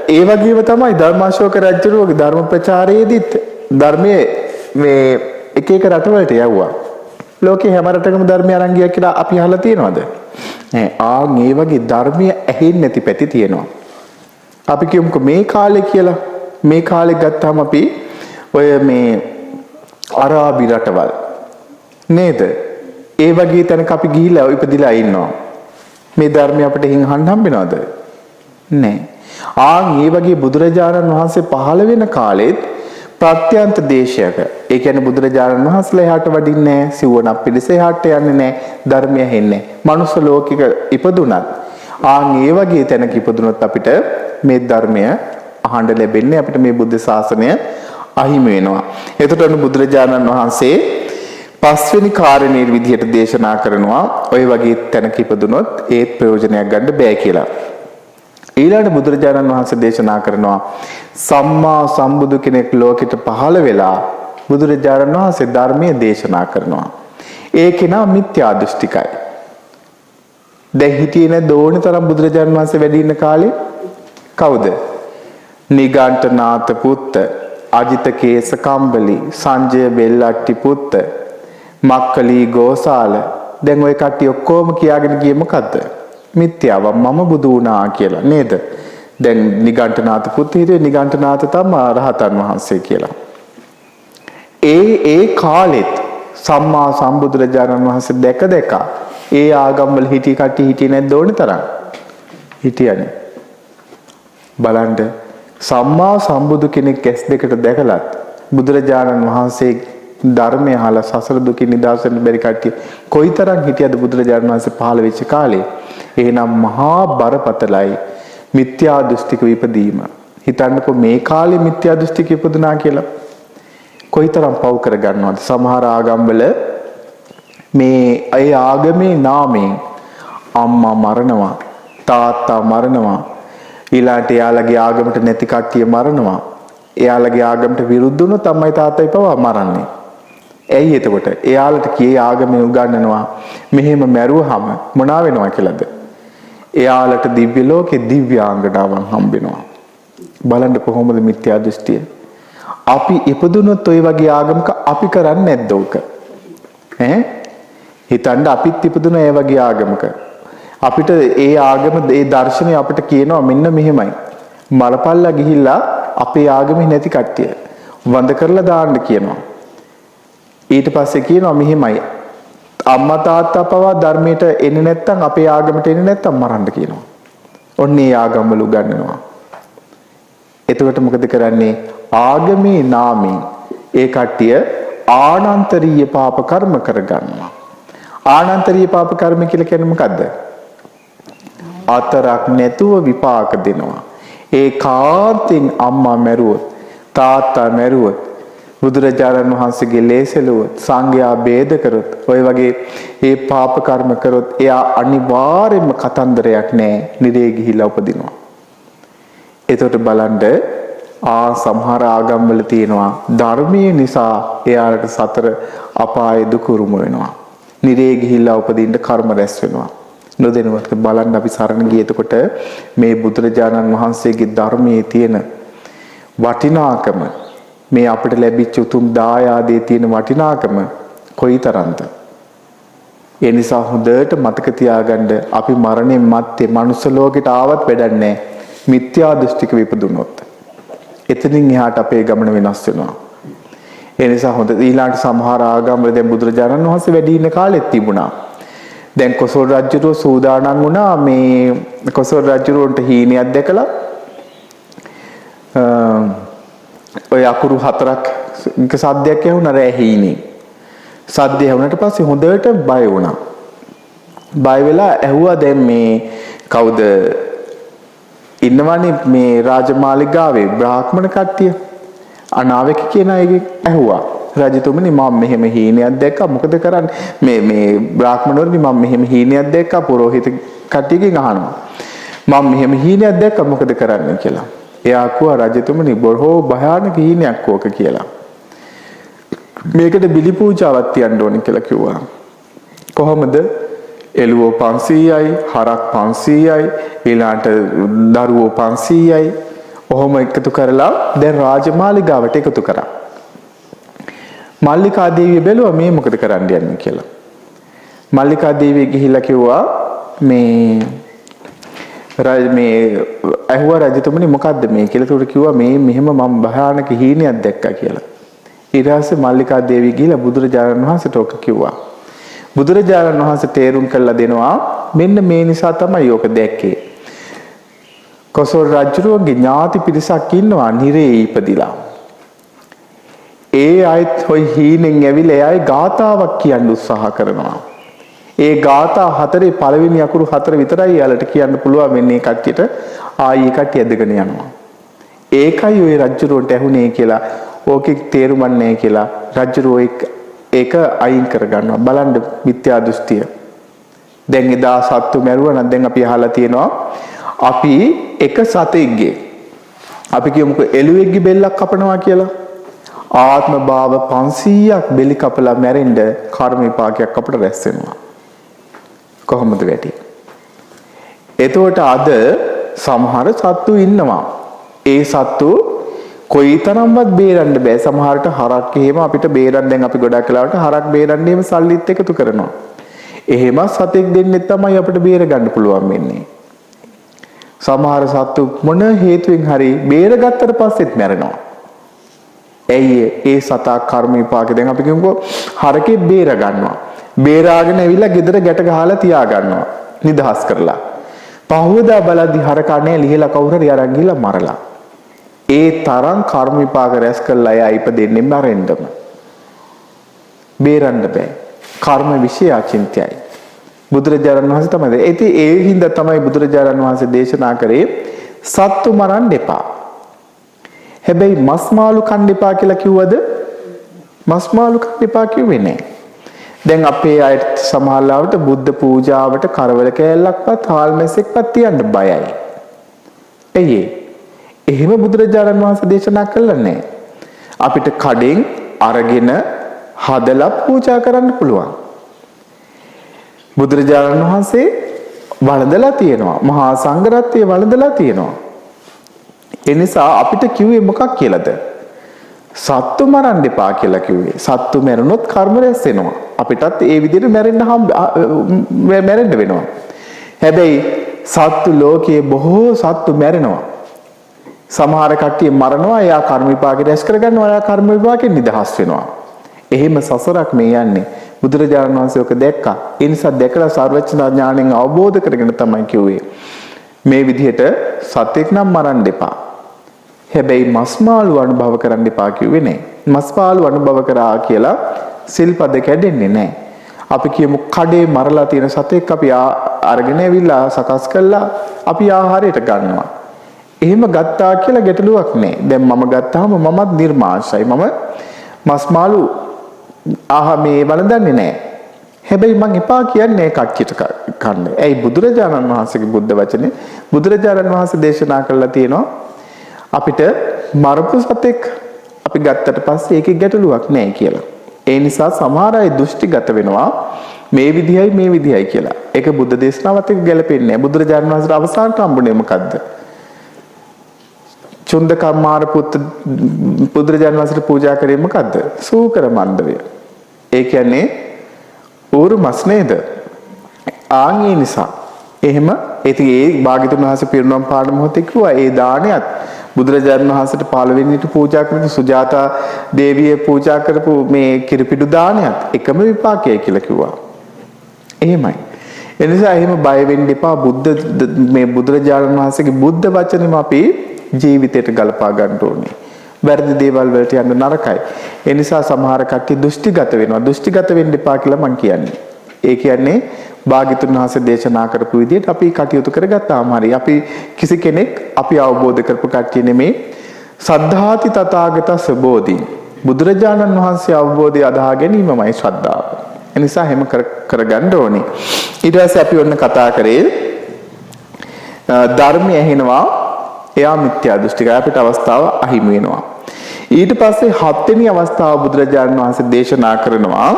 ඒ වගේම තමයි ධර්මාශෝක රජුගේ ධර්ම ප්‍රචාරයේදීත් ධර්මයේ මේ එක එක රටවලට යවුවා. ලෝකේ හැම රටකම ධර්මය අරන් ගියා කියලා අපි අහලා තියෙනවද? නෑ. මේ වගේ ධර්මය ඇහෙන්නේ නැති පැති තියෙනවා. අපි කියමුකෝ මේ කාලේ කියලා. මේ කාලේ ගත්තාම අපි ඔය මේ අරාබි රටවල් නේද? ඒ වගේ තැනක අපි ගිහිලා ඉපදිලා ඉන්නවා. මේ ධර්මය අපිට හින් අහන්න හම්බෙනවද? නෑ. මේ වගේ බුදුරජාණන් වහන්සේ පහළ වෙන කාලෙත් ප්‍රත්‍යන්ත දේශයක. ඒ කියන්නේ බුදුරජාණන් වහන්සේලා එහාට වඩින්නේ නැහැ. සිවණක් පිළිස එහාට යන්නේ නැහැ. ධර්මය හෙන්නේ. මනුස්ස ලෝකික ඉපදුනත් ඒ වගේ තැනක ඉපදුනොත් අපිට මේ ධර්මය අහන්න ලැබෙන්නේ අපිට මේ බුද්ධ ශාසනය අහිමි වෙනවා. එතකොට බුදුරජාණන් වහන්සේ පස්වෙනි කාරණේ විදිහට දේශනා කරනවා ඔය වගේ තැනක ඉපදුනොත් ඒත් ප්‍රයෝජනයක් ගන්න බෑ කියලා. ඊළඟ බුදුරජාණන් වහන්සේ දේශනා කරනවා සම්මා සම්බුදු කෙනෙක් ලෝකෙට පහළ වෙලා බුදුරජාණන් වහන්සේ ධර්මයේ දේශනා කරනවා. ඒ කෙනා මිත්‍යා දෘෂ්ටිකයි. දැන් හිටියේ නැද්ද ඕනේ තරම් බුදුරජාණන් වහන්සේ වැඩි ඉන්න කාලේ? කවුද? නිගණ්ඨනාත පුත්ත, අජිත කේස කම්බලි, සංජය බෙල්ලට්ටි පුත්ත, මක්කලි ගෝසාල. දැන් ওই කට්ටිය ඔක්කොම කියාගෙන ගියේ මොකද්ද? මිත්‍යාව මම බුදු වුණා කියලා නේද? දැන් නිගණ්ඨනාත පුත්ත හිටියේ නිගණ්ඨනාත තමයි රහතන් වහන්සේ කියලා. ඒ කාලෙත් සම්මා සම්බුදුරජාණන් වහන්සේ දැක ඒ ආගම්වල හිටි කට්ටිය හිටියේ නැද්ද ඕනේ තරම්? හිටියනේ. බලන්න සම්මා සම්බුදු කෙනෙක් ඇස් දෙකට දැකලත් බුදුරජාණන් වහන්සේ ධර්මය අහලා සසර දුකින් නිදහස් වෙන්න බැරි කට්ටිය කොයිතරම් හිටියද බුදුරජාණන් වහන්සේ පහළ වෙච්ච කාලේ? එහෙනම් මහා බරපතලයි මිත්‍යා දෘෂ්ටික විපදීම. හිතන්නකෝ මේ කාලේ මිත්‍යා දෘෂ්ටික ඉපදුනා කියලා. කොයිතරම් පව් කරගන්නවද? සමහර ආගම්වල මේ අය ආගමේ නාමයෙන් අම්මා මරනවා, තාත්තා මරනවා, ඊළාට එයාලගේ ආගමට නැති කට්ටිය මරනවා. එයාලගේ ආගමට විරුද්ධ වුණොත් අම්මයි තාත්තයි පවා මරන්නේ. ඇයි එතකොට? එයාලට කී ආගමෙන් උගන්වනවා මෙහෙම මැරුවහම මොනවා වෙනවා කියලාද? එයාලට දිව්‍ය ලෝකේ දිව්‍යාංගනාවන් හම්බෙනවා. බලන්න කොහොමද මිත්‍යා දෘෂ්ටිය? අපි ඉපදුනොත් ඔය වගේ ආගමක අපි කරන්නේ නැද්ද උක? හිතන්න අපිත් ඉපදුන ඒ වගේ ආගමක. අපිට ඒ ආගම ඒ දර්ශනය අපිට කියනවා මෙන්න මෙහෙමයි. මලපල්ලා ගිහිල්ලා අපේ ආගමේ නැති කට්ටිය වඳ කරලා දාන්න කියනවා. ඊට පස්සේ කියනවා මෙහෙමයි. අම්මා තාත්තා පවා ධර්මයට එන්නේ නැත්නම් අපේ ආගමට එන්නේ නැත්නම් මරන්න කියනවා. ඔන්න ඒ ආගම් වල උගන්වනවා. එතකොට මොකද කරන්නේ? ආගමේ නාමයෙන් ඒ කට්ටිය ආනන්තරීය පාප කර්ම කරගන්නවා. ආනන්තරීය පාප කර්ම කියලා කියන්නේ මොකද්ද? අතරක් නැතුව විපාක දෙනවා. ඒ කාර්තින් අම්මා මැරුවොත්, තාත්තා මැරුවොත්, බුදුරජාණන් වහන්සේගේ ලේසලුවොත්, සංඝයා බේද කරොත්, ඔය වගේ ඒ පාප කර්ම කරොත් එයා අනිවාර්යයෙන්ම කතන්දරයක් නැහැ, නිරේ ගිහිලා උපදිනවා. එතකොට බලන්න සමහර ආගම්වල තියෙනවා ධර්මයේ නිසා එයාලට සතර අපායේ දුක උරුම වෙනවා. නිරේ ගිහිලා උපදින්න කර්ම රැස් වෙනවා. නොදැනුවත් බලන්න අපි සරණ ගියේ එතකොට මේ බුදුරජාණන් වහන්සේගේ ධර්මයේ තියෙන වටිනාකම, මේ අපිට ලැබිච්ච උතුම් දායාදයේ තියෙන වටිනාකම කොයිතරම්ද? ඒ නිසා හොඳට මතක තියාගන්න අපි මරණයන් මත්තේ මනුස්ස ලෝකෙට ආවත් වැඩක් නැහැ. මිත්‍යා දෘෂ්ටික විපදුනොත් එතනින් එහාට අපේ ගමන වෙනස් වෙනවා. ඒ නිසා හොඳ ඊළාට සමහර ආගම්වල දැන් බුදුරජාණන් වහන්සේ වැඩි ඉන්න කාලෙත් තිබුණා. දැන් කොසල් රජුට සූදානම් වුණා මේ කොසල් රජුන්ට හීනයක් දැකලා ඔය අකුරු 4ක් සද්දයක් ඇහුණා රෑ හීනේ. සද්ද ඇහුණාට පස්සේ හොඳට බය වුණා. බය වෙලා ඇහුවා දැන් මේ කවුද ඉන්නවනේ මේ රාජමාලිගාවේ බ්‍රාහ්මණ කට්ටිය. අනාවක කියන අයගෙන් ඇහුවා රජතුමනි මම මෙහෙම හීනයක් දැක්කා මොකද කරන්නේ මේ බ්‍රාහ්මණවරුනි මම මෙහෙම හීනයක් දැක්කා පුරোহিত කට්ටියගෙන් අහනවා මම මෙහෙම හීනයක් දැක්කා මොකද කරන්නේ කියලා. එයා කිව්වා රජතුමනි බොහෝ භයානක හීනයක් ඕක කියලා. මේකට බිලි පූජාවක් තියන්න ඕනේ කියලා කිව්වා. කොහොමද? එළුවෝ 500යි, හරක් 500යි, ඊළාට දරුවෝ 500යි. ඔහොම එකතු කරලා දැන් රාජමාලිගාවට එකතු කරා. මල්ලිකා දේවිය බැලුවා මේ මොකද කරන්න යන්නේ කියලා. මල්ලිකා දේවිය ගිහිල්ලා කිව්වා මේ ඇහුවා රජතුමනි මොකද්ද මේ කියලා. ඒකට කිව්වා මේ මෙහෙම මම භයානක හීනයක් දැක්කා කියලා. ඊට පස්සේ මල්ලිකා දේවිය ගිහිල්ලා බුදුරජාණන් වහන්සේට ඔක කිව්වා. බුදුරජාණන් වහන්සේ තේරුම් කළා දෙනවා මෙන්න මේ නිසා තමයි ඔක දැක්කේ. කොසල් රජුගේ ඥාති පිරිසක් ඉන්නවා නිරේ ඉපදිලා. ඒ අයත් හොයි හීනෙන් ඇවිල්ලා ඒ අය ගාතාවක් කියන්න උත්සාහ කරනවා. ඒ ගාථා හතරේ පළවෙනි අකුරු හතර විතරයි යාලට කියන්න පුළුවන්. මෙන්න මේ කට්ටියට ආයි කට්ටිය ඇදගෙන යනවා. ඒකයි ওই රජුරෝට ඇහුනේ කියලා ඕකේ තේරුමක් නැහැ කියලා රජුරෝ ඒක අයින් කරගන්නවා. බලන්න මිත්‍යා දෘෂ්ටිය. දැන් එදා සත්තු මැරුවා නම් දැන් අපි අහලා තියෙනවා අපි එක සතෙක්ගේ අපි කියමුකෝ එළුවෙක්ගේ බෙල්ලක් කපනවා කියලා. ආත්ම භාව 500ක් බෙලි කපලා මැරෙන්න කර්ම විපාකයක් අපට රැස් වෙනවා. කොහොමද වැඩි? එතකොට අද සමහර සත්තු ඉන්නවා. ඒ සත්තු කොයිතරම්වත් බේරන්න බෑ. සමහරට හරක් එහෙම අපිට බේරන්න දැන් අපි ගොඩක් වෙලාවට හරක් බේරන්න එහෙම සල්ලිත් එකතු කරනවා. එහෙම සතෙක් දෙන්නෙත් තමයි අපිට බේර ගන්න පුළුවන් වෙන්නේ. සමහර සත්තු මොන හේතුවෙන් හරි බේරගත්තට පස්සෙත් මැරෙනවා. ඇයි ඒ සතා කර්ම විපාක දැන් අපි කියමුකෝ හරකේ බේර ගන්නවා. බේරාගෙන ඇවිල්ලා ගෙදර ගැට ගහලා තියා ගන්නවා නිදහස් කරලා. පහුවදා බලද්දි හරකන්නේ ලිහලා කවුරු හරි අරන් ගිහලා මරලා. ඒ තරම් කර්ම විපාක රැස් කළා එයා ඉපදෙන්නේ මැරෙන්නම. බේරන්න බෑ. කර්ම විශ්ය අචින්ත්‍යයි. බුදුරජාණන් වහන්සේ තමයි. ඒ හින්දා තමයි බුදුරජාණන් වහන්සේ දේශනා කරේ සත්තු මරන්න එපා. හැබැයි මස් මාළු කන්න එපා කියලා කිව්වද? මස් මාළු කන්න එපා කිව්වේ නෑ. දැන් අපේ අයට සමහරවිට බුද්ධ පූජාවට කරවල කෑල්ලක්වත් හාල් මැස්සෙක්වත් තියන්න බයයි. එයි එහෙම බුදුරජාණන් වහන්සේ දේශනා කළා නෑ. අපිට කඩෙන් අරගෙන හදලා පූජා කරන්න පුළුවන්. බුදුරජාණන් වහන්සේ වළඳලා තියෙනවා. මහා සංඝරත්නය වළඳලා තියෙනවා. ඒ නිසා අපිට කිව්වේ මොකක් කියලාද? සත්තු මරන්න එපා කියලා කිව්වේ. සත්තු මැරුණොත් කර්ම රැස් වෙනවා. අපිටත් ඒ විදිහට මැරෙන්න වෙනවා. හැබැයි සත්තු ලෝකයේ බොහෝ සත්තු මැරෙනවා. සමහර කට්ටිය මරනවා, එයා කර්ම විපාක රැස් කරගන්නවා, එයා කර්ම විපාකෙන් නිදහස් වෙනවා. එහෙම සසරක් මේ යන්නේ. බුදුරජාණන් වහන්සේ ඔක දැක්කා. ඒ නිසා දැකලා සර්වඥතා ඥාණයෙන් අවබෝධ කරගෙන තමයි කිව්වේ. මේ විදිහට සතෙක් නම් මරන්න එපා. හැබැයි මස් මාළු අනුභව කරන්න එපා කිව්වේ නෑ. මස් මාළු අනුභව කරා කියලා සිල්පද කැඩෙන්නේ නෑ. අපි කියමු කඩේ මරලා තියෙන සතෙක් අපි අරගෙන ඇවිල්ලා සකස් කළා අපි ආහාරයට ගන්නවා. එහෙම ගත්තා කියලා ගැටලුවක් නෑ. දැන් මම ගත්තාම මමත් නිර්මාංශයි. මම මස් මාළු මේ වළඳන්නේ නෑ. හැබැයි මං එපා කියන්නේ කච්චිට කන්න. ඇයි බුදුරජාණන් වහන්සේගේ බුද්ධ වචනේ බුදුරජාණන් වහන්සේ දේශනා කළා තියෙනවා අපිට මරපු සතෙක් අපි ගත්තට පස්සේ ඒකේ ගැටලුවක් නැහැ කියලා. ඒ නිසා සමහර අය දෘෂ්ටිගත වෙනවා මේ විදිහයි කියලා. ඒක බුද්ධ දේශනාවත් එක්ක ගැලපෙන්නේ නැහැ. බුදුරජාණන් වහන්සේට අවසානට හම්බුනේ මොකද්ද? චුන්දකම්මාර පුත් බුදුරජාණන් වහන්සේට පූජා කරේ මොකද්ද? සූකර මණ්ඩවය. ඒ කියන්නේ ඌරු මස් නේද? ආන්ගේ නිසා එහෙම ඉතින් ඒ භාග්‍යතුන් වහන්සේ පිරිනොම් පාන මොහොතේ කිව්වා ඒ දානයත් බුදුරජාණන් වහන්සේට 15 වෙනිට පූජා කරපු සුජාතා දේවිය පූජා කරපු මේ කිරිපිඩු දානයත් එකම විපාකයයි කියලා කිව්වා. එහෙමයි. ඒ නිසා එහෙම බය වෙන්න එපා. මේ බුදුරජාණන් වහන්සේගේ බුද්ධ වචනේම අපි ජීවිතයට ගලපා ගන්න ඕනේ. වැරදි දේවල් වලට යන්න නරකයි. ඒ නිසා සමහර කට්ටිය දෘෂ්ටිගත වෙනවා. දෘෂ්ටිගත වෙන්න එපා කියලා මම කියන්නේ. ඒ කියන්නේ භාග්‍යතුන් වහන්සේ දේශනා කරපු විදිහට අපි කටයුතු කරගත්තාම හරි අපි කිසි කෙනෙක් අපි අවබෝධ කරපු කට්ටිය නෙමේ. සද්ධාති තථාගතස්ස බෝධි. බුදුරජාණන් වහන්සේ අවබෝධය අදහා ගැනීමමයි ශ්‍රද්ධාව. ඒ නිසා හැම කරගන්න ඕනේ. ඊට පස්සේ අපි ඔන්න කතා කරේ ධර්මය ඇහෙනවා එයා මිත්‍යා දෘෂ්ටිකයි. අපිට අවස්ථාව අහිමි වෙනවා. ඊට පස්සේ හත්වෙනි අවස්ථාව බුදුරජාණන් වහන්සේ දේශනා කරනවා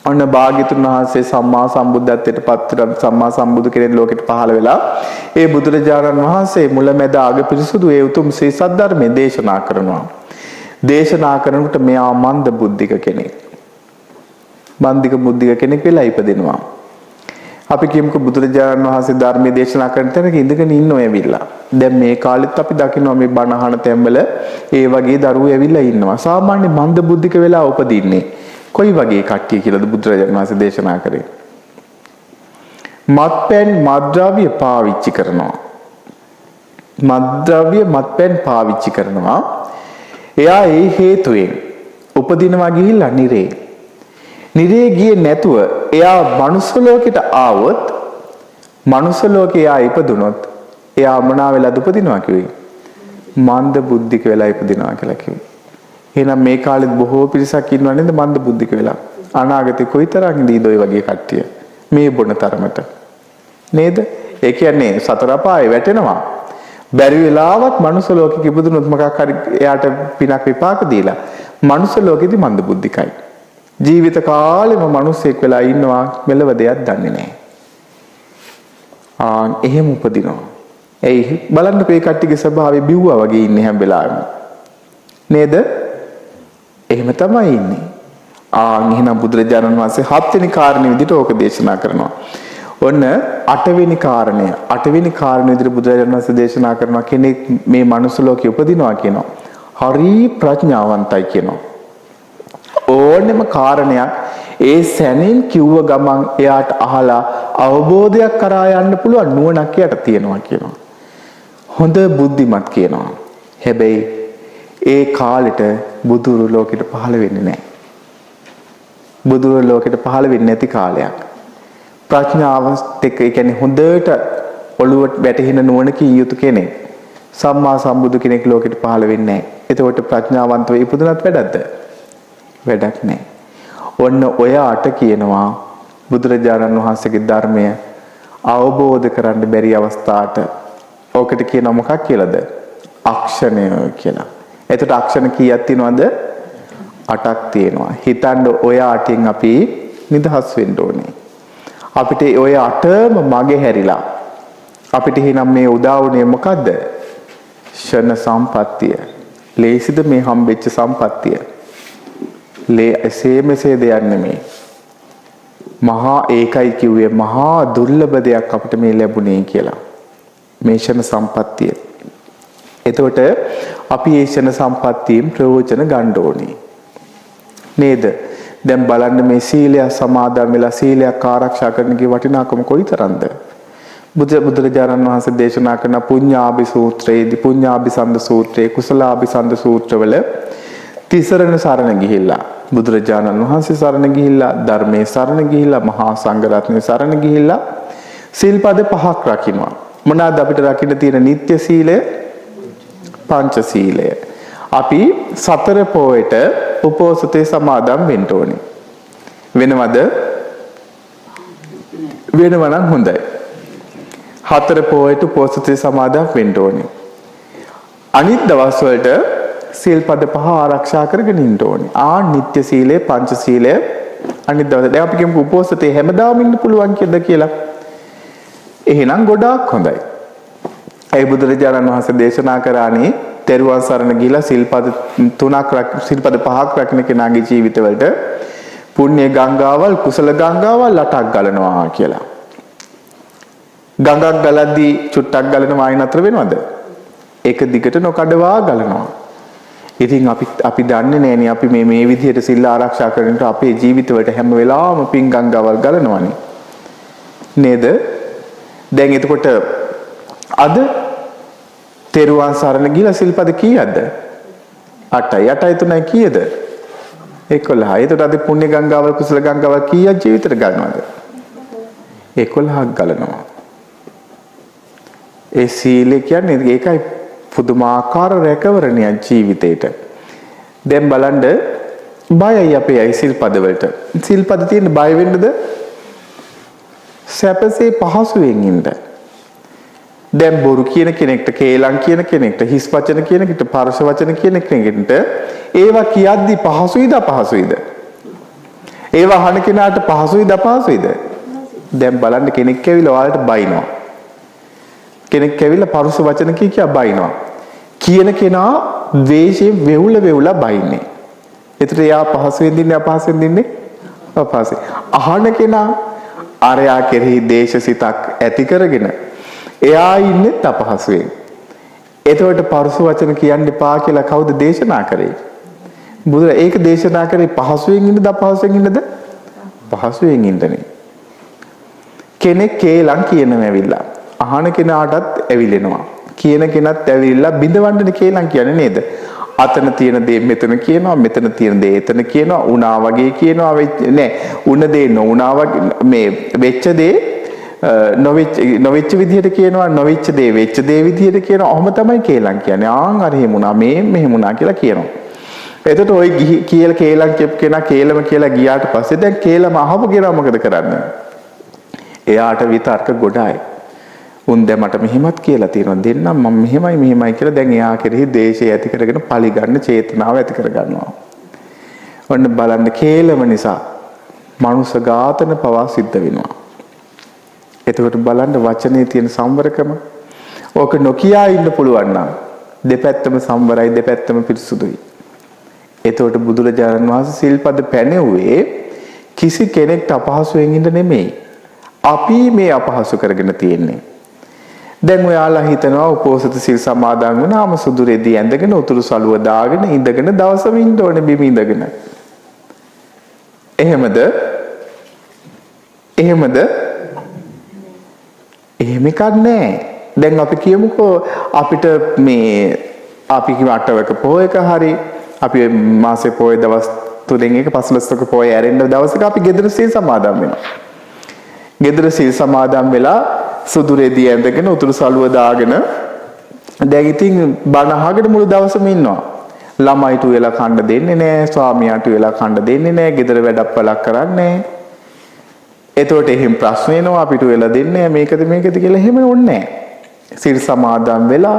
ඔන්න භාග්‍යතුන් වහන්සේ සම්මා සම්බුද්ධත්වයට පත් වෙන සම්මා සම්බුදු කෙනෙක් ලෝකෙට පහළ වෙලා ඒ බුදුරජාණන් වහන්සේ මුලැමැද අග පිරිසුදු ඒ උතුම් ශ්‍රී සද්ධර්මයේ දේශනා කරනවා. දේශනා කරනකොට මෙයා මන්ද බුද්ධික කෙනෙක්. මන්දික බුද්ධික කෙනෙක් වෙලා ඉපදෙනවා. අපි කියමුකෝ බුදුරජාණන් වහන්සේ ධර්මයේ දේශනා කරන තැනක ඉඳගෙන ඉන්නෝ ඇවිල්ලා. දැන් මේ කාලෙත් අපි දකිනවා මේ බණ අහන තැන්වල ඒ වගේ දරුවෝ ඇවිල්ලා ඉන්නවා. සාමාන්‍ය මන්ද බුද්ධික වෙලා උපදින්නේ කොයි වගේ කට්ටිය කියලාද බුදුරජාණන් වහන්සේ දේශනා කරේ? මත්පැන් මත්ද්‍රව්‍ය පාවිච්චි කරනවා. මත්පැන් පාවිච්චි කරනවා. එයා ඒ හේතුවෙන් උපදිනවා ගිහිල්ලා නිරේ. නිරේ ගියේ නැතුව එයා මනුස්ස ලෝකෙට ආවොත් මනුස්ස ලෝකේ එයා ඉපදුනොත් එයා මොනවා වෙලාද උපදිනවා කිව්වේ? මන්ද බුද්ධික වෙලා ඉපදිනවා කියලා කිව්වේ. එහෙනම් මේ කාලෙත් බොහෝ පිරිසක් ඉන්නවා නේද මන්ද බුද්ධික වෙලා. අනාගතේ කොයිතරම් ඉඳීද ඔය වගේ කට්ටිය මේ බොන තරමට නේද? ඒ කියන්නේ සතර අපායේ වැටෙනවා. බැරි වෙලාවත් මනුස්ස ලෝකෙක ඉපදුනොත් මොකක් හරි එයාට පිනක් විපාක දීලා මනුස්ස ලෝකෙදි මන්ද බුද්ධිකයි. ජීවිත කාලෙම මිනිස්සෙක් වෙලා ඉන්නවා මෙලව දෙයක් දන්නේ නැහැ. එහෙම උපදිනවා. එයි බලන්න මේ කට්ටියගේ ස්වභාවය බිව්වා වගේ ඉන්නේ හැම වෙලාවෙම. නේද? එහෙම තමයි ඉන්නේ. එහෙනම් බුදුරජාණන් වහන්සේ 7 වෙනි කාරණේ විදිහට ඕක දේශනා කරනවා. ඔන්න 8 වෙනි කාරණය. 8 වෙනි කාරණේ විදිහට බුදුරජාණන් වහන්සේ දේශනා කරනවා කෙනෙක් මේ මනුස්ස ලෝකේ උපදිනවා කියනවා. හරි ප්‍රඥාවන්තයි කියනවා. ඕනෙම කාරණයක් ඒ සැනින් කිව්ව ගමන් එයාට අහලා අවබෝධයක් කරා යන්න පුළුවන් නුවණක් එයාට තියෙනවා කියනවා. හොඳ බුද්ධිමත් කියනවා. හැබැයි ඒ කාලෙට බුදුරු ලෝකෙට පහළ වෙන්නේ නැහැ. බුදුරු ලෝකෙට පහළ වෙන්නේ නැති කාලයක්. ප්‍රඥාවත් එක්ක ඒ කියන්නේ හොඳට ඔළුවට වැටෙන නුවණකින් යුතු කෙනෙක්. සම්මා සම්බුදු කෙනෙක් ලෝකෙට පහළ වෙන්නේ නැහැ. එතකොට ප්‍රඥාවන්තව ඉපදුනත් වැඩක්ද? වැඩක් නැහැ. ඔන්න ඔය අට කියනවා බුදුරජාණන් වහන්සේගේ ධර්මය අවබෝධ කරන්න බැරි අවස්ථාවට ඕකට කියනවා මොකක් කියලාද? අක්ෂණය කියලා. එතකොට අක්ෂණ කීයක් තියෙනවද? 8ක් තියෙනවා. හිතන්න ඔය අටෙන් අපි නිදහස් වෙන්න ඕනේ. අපිට ඔය අටම මගේ හැරිලා අපිට එහෙනම් මේ උදා වුණේ මොකද්ද? ෂණ සම්පත්තිය. ලේසිද මේ හම්බෙච්ච සම්පත්තිය? එසේ මෙසේ දෙයක් නෙමෙයි. මහා ඒකයි කිව්වේ මහා දුර්ලභ දෙයක් අපිට මේ ලැබුණේ කියලා. මේ ෂණ සම්පත්තිය. එතකොට අපි මේ ෂණ සම්පත්තියෙන් ප්‍රයෝජන ගන්න ඕනේ. නේද? දැන් බලන්න මේ සීලය සමාදන් වෙලා සීලයක් ආරක්ෂා කරනගේ වටිනාකම කොයිතරම්ද? බුදුරජාණන් වහන්සේ දේශනා කරන පුඤ්ඤාභි සූත්‍රයේදී පුඤ්ඤාභිසන්ද සූත්‍රයේ කුසලාභිසන්ද සූත්‍රවල තිසරණ සරණ ගිහිල්ලා බුදුරජාණන් වහන්සේ සරණ ගිහිල්ලා ධර්මයේ සරණ ගිහිල්ලා මහා සංඝරත්නයේ සරණ ගිහිල්ලා සීල්පද 5ක් රකින්නවා. මොනවාද අපිට රකින්න තියෙන නිත්‍ය සීලය? පංච සීලය. අපි සතර පොයට උපෝසතේ සමාදන් වෙන්න ඕනේ. වෙනවද? වෙනවනම් හොඳයි. හතර පොයට උපෝසතේ සමාදන් වෙන්න ඕනේ. අනිත් දවස් වලට සීල්පද 5 ආරක්ෂා කරගෙන ඉන්න ඕනේ. නිත්‍ය සීලය, පංච සීලය අනිත් දවස්. දැන් අපි කියමු උපෝසතේ හැමදාම ඉන්න පුළුවන් කියලා. එහෙනම් ගොඩාක් හොඳයි. ඒ බුදුරජාණන් වහන්සේ දේශනා කරානේ තෙරුවන් සරණ ගිහිලා සිල්පද 5ක් රැකින කෙනාගේ ජීවිතවලට පුණ්‍ය ගංගාවල් කුසල ගංගාවල් 8ක් ගලනවා කියලා. ගඟක් ගලද්දී චුට්ටක් ගලනවා අය නතර වෙනවද? ඒක දිගට නොකඩවා ගලනවා. ඉතින් අපි දන්නේ නැණි අපි මේ විදිහට සිල් ආරක්ෂා කරනකොට අපේ ජීවිතවලට හැම වෙලාවම පින් ගංගාවල් ගලනවානේ. නේද? දැන් එතකොට අද තෙරුවන් සරණ ගිහලා සිල්පද කීයක්ද? 8යි. 8යි 3යි කීයද? 11යි. එතකොට අද පුණ්‍ය ගංගාවල් කුසල ගංගාවල් කීයක් ජීවිතේට ගන්නවද? 11ක් ගලනවා. ඒ සීලය කියන්නේ ඒකයි පුදුමාකාර රැකවරණයක් ජීවිතේට. දැන් බලන්න බයයි අපේ අය සිල්පද වලට. සිල්පද තියෙන බය වෙන්නද? සැපසේ පහසුවෙන් ඉන්න. දැන් බොරු කියන කෙනෙක්ට, කේලම් කියන කෙනෙක්ට, හිස් වචන කියන කෙනෙක්ට, පරස වචන කියන කෙනෙක්ට ඒවා කියද්දි පහසුයිද අපහසුයිද? ඒවා අහන කෙනාට පහසුයිද අපහසුයිද? දැන් බලන්න කෙනෙක් ඇවිල්ලා ඔයාලට බයිනවා. කෙනෙක් ඇවිල්ලා පරස වචන කිය බයිනවා. කියන කෙනා ද්වේෂයෙන් වෙවුල බයින්නේ. ඒතර එයා පහසුවෙන් දින්නේ අපහසුවෙන් දින්නේ? පස්සේ අහන කෙනා අරයා කෙරෙහි දේශසිතක් ඇති කරගෙන එයා ඉන්නේ අපහසුයෙන්. එතකොට පරුස වචන කියන්න එපා කියලා කවුද දේශනා කරේ? බුදුර ඒක දේශනා කරේ පහසුවෙන් ඉන්නද අපහසුවෙන් ඉන්නද? පහසුවෙන් ඉන්නනේ. කෙනෙක් කේලම් කියනවා ඇවිල්ලා. අහන කෙනාටත් ඇවිලෙනවා. කියන කෙනත් ඇවිල්ලා බිඳවන්නනේ කේලම් කියන්නේ නේද? අතන තියෙන දේ මෙතන කියනවා, මෙතන තියෙන දේ එතන කියනවා, උනා වගේ කියනවා නෑ. උන දේ නොඋනා වගේ මේ වෙච්ච දේ නොවෙච්ච විදිහට කියනවා, නොවෙච්ච දේ වෙච්ච දේ විදිහට කියනවා. ඔහොම තමයි කේලම් කියන්නේ. ආන් අර එහෙමුණා, මේ මෙහෙමුණා කියලා කියනවා. එතකොට ওই කියලා කේලම් කියපු කෙනා කේලම කියලා ගියාට පස්සේ දැන් කේලම අහපු කෙනා මොකද කරන්නේ? එයාට විතර්ක ගොඩයි. උන් දැන් මට මෙහෙමත් කියලා තියෙනවා දෙන්නම් මම මෙහෙමයි කියලා දැන් එයා කෙරෙහි ද්වේෂය ඇති කරගෙන පලි ගන්න චේතනාව ඇති කර ගන්නවා. ඔන්න බලන්න කේලම නිසා මනුස්ස ඝාතන පවා සිද්ධ වෙනවා. එතකොට බලන්න වචනේ තියෙන සම්වරකම. ඕක නොකියා ඉන්න පුළුවන් නම් දෙපැත්තම සම්වරයි දෙපැත්තම පිරිසුදුයි. එතකොට බුදුරජාණන් වහන්සේ සිල්පද පැනෙව්වේ කිසි කෙනෙක්ට අපහසුයෙන් ඉන්න නෙමෙයි. අපි මේ අපහසු කරගෙන තියෙන්නේ. දැන් ඔයාලා හිතනවා උපෝසත සිල් සමාදන් වුණාම සුදු රෙදි ඇඳගෙන උතුරු සළුව දාගෙන ඉඳගෙන දවසම ඉන්න ඕනේ බිම ඉඳගෙන. එහෙමද? එහෙම එකක් නැහැ. දැන් අපි කියමුකෝ අපිට මේ අපි කිව්ව අටවක පොයක හරි අපි මාසේ පොය දවස් තුනෙන් එක 15ක පොය ඇරෙන්න දවසක අපි ගෙදර සිල් සමාදන් වෙනවා. ගෙදර සිල් සමාදන් වෙලා සුදු රෙදි ඇඳගෙන උතුරු සළුව දාගෙන දැන් ඉතින් බණ අහගෙන මුළු දවසම ඉන්නවා. ළමයිට වෙලා කන්න දෙන්නේ නැහැ, ස්වාමියාට වෙලා කන්න දෙන්නේ නැහැ, ගෙදර වැඩක් පළක් කරන්නේ නැහැ. එතකොට එහෙම ප්‍රශ්න එනවා අපිට වෙලා දෙන්නේ මේකද කියලා එහෙම ඕනේ නැහැ. සිල් සමාදන් වෙලා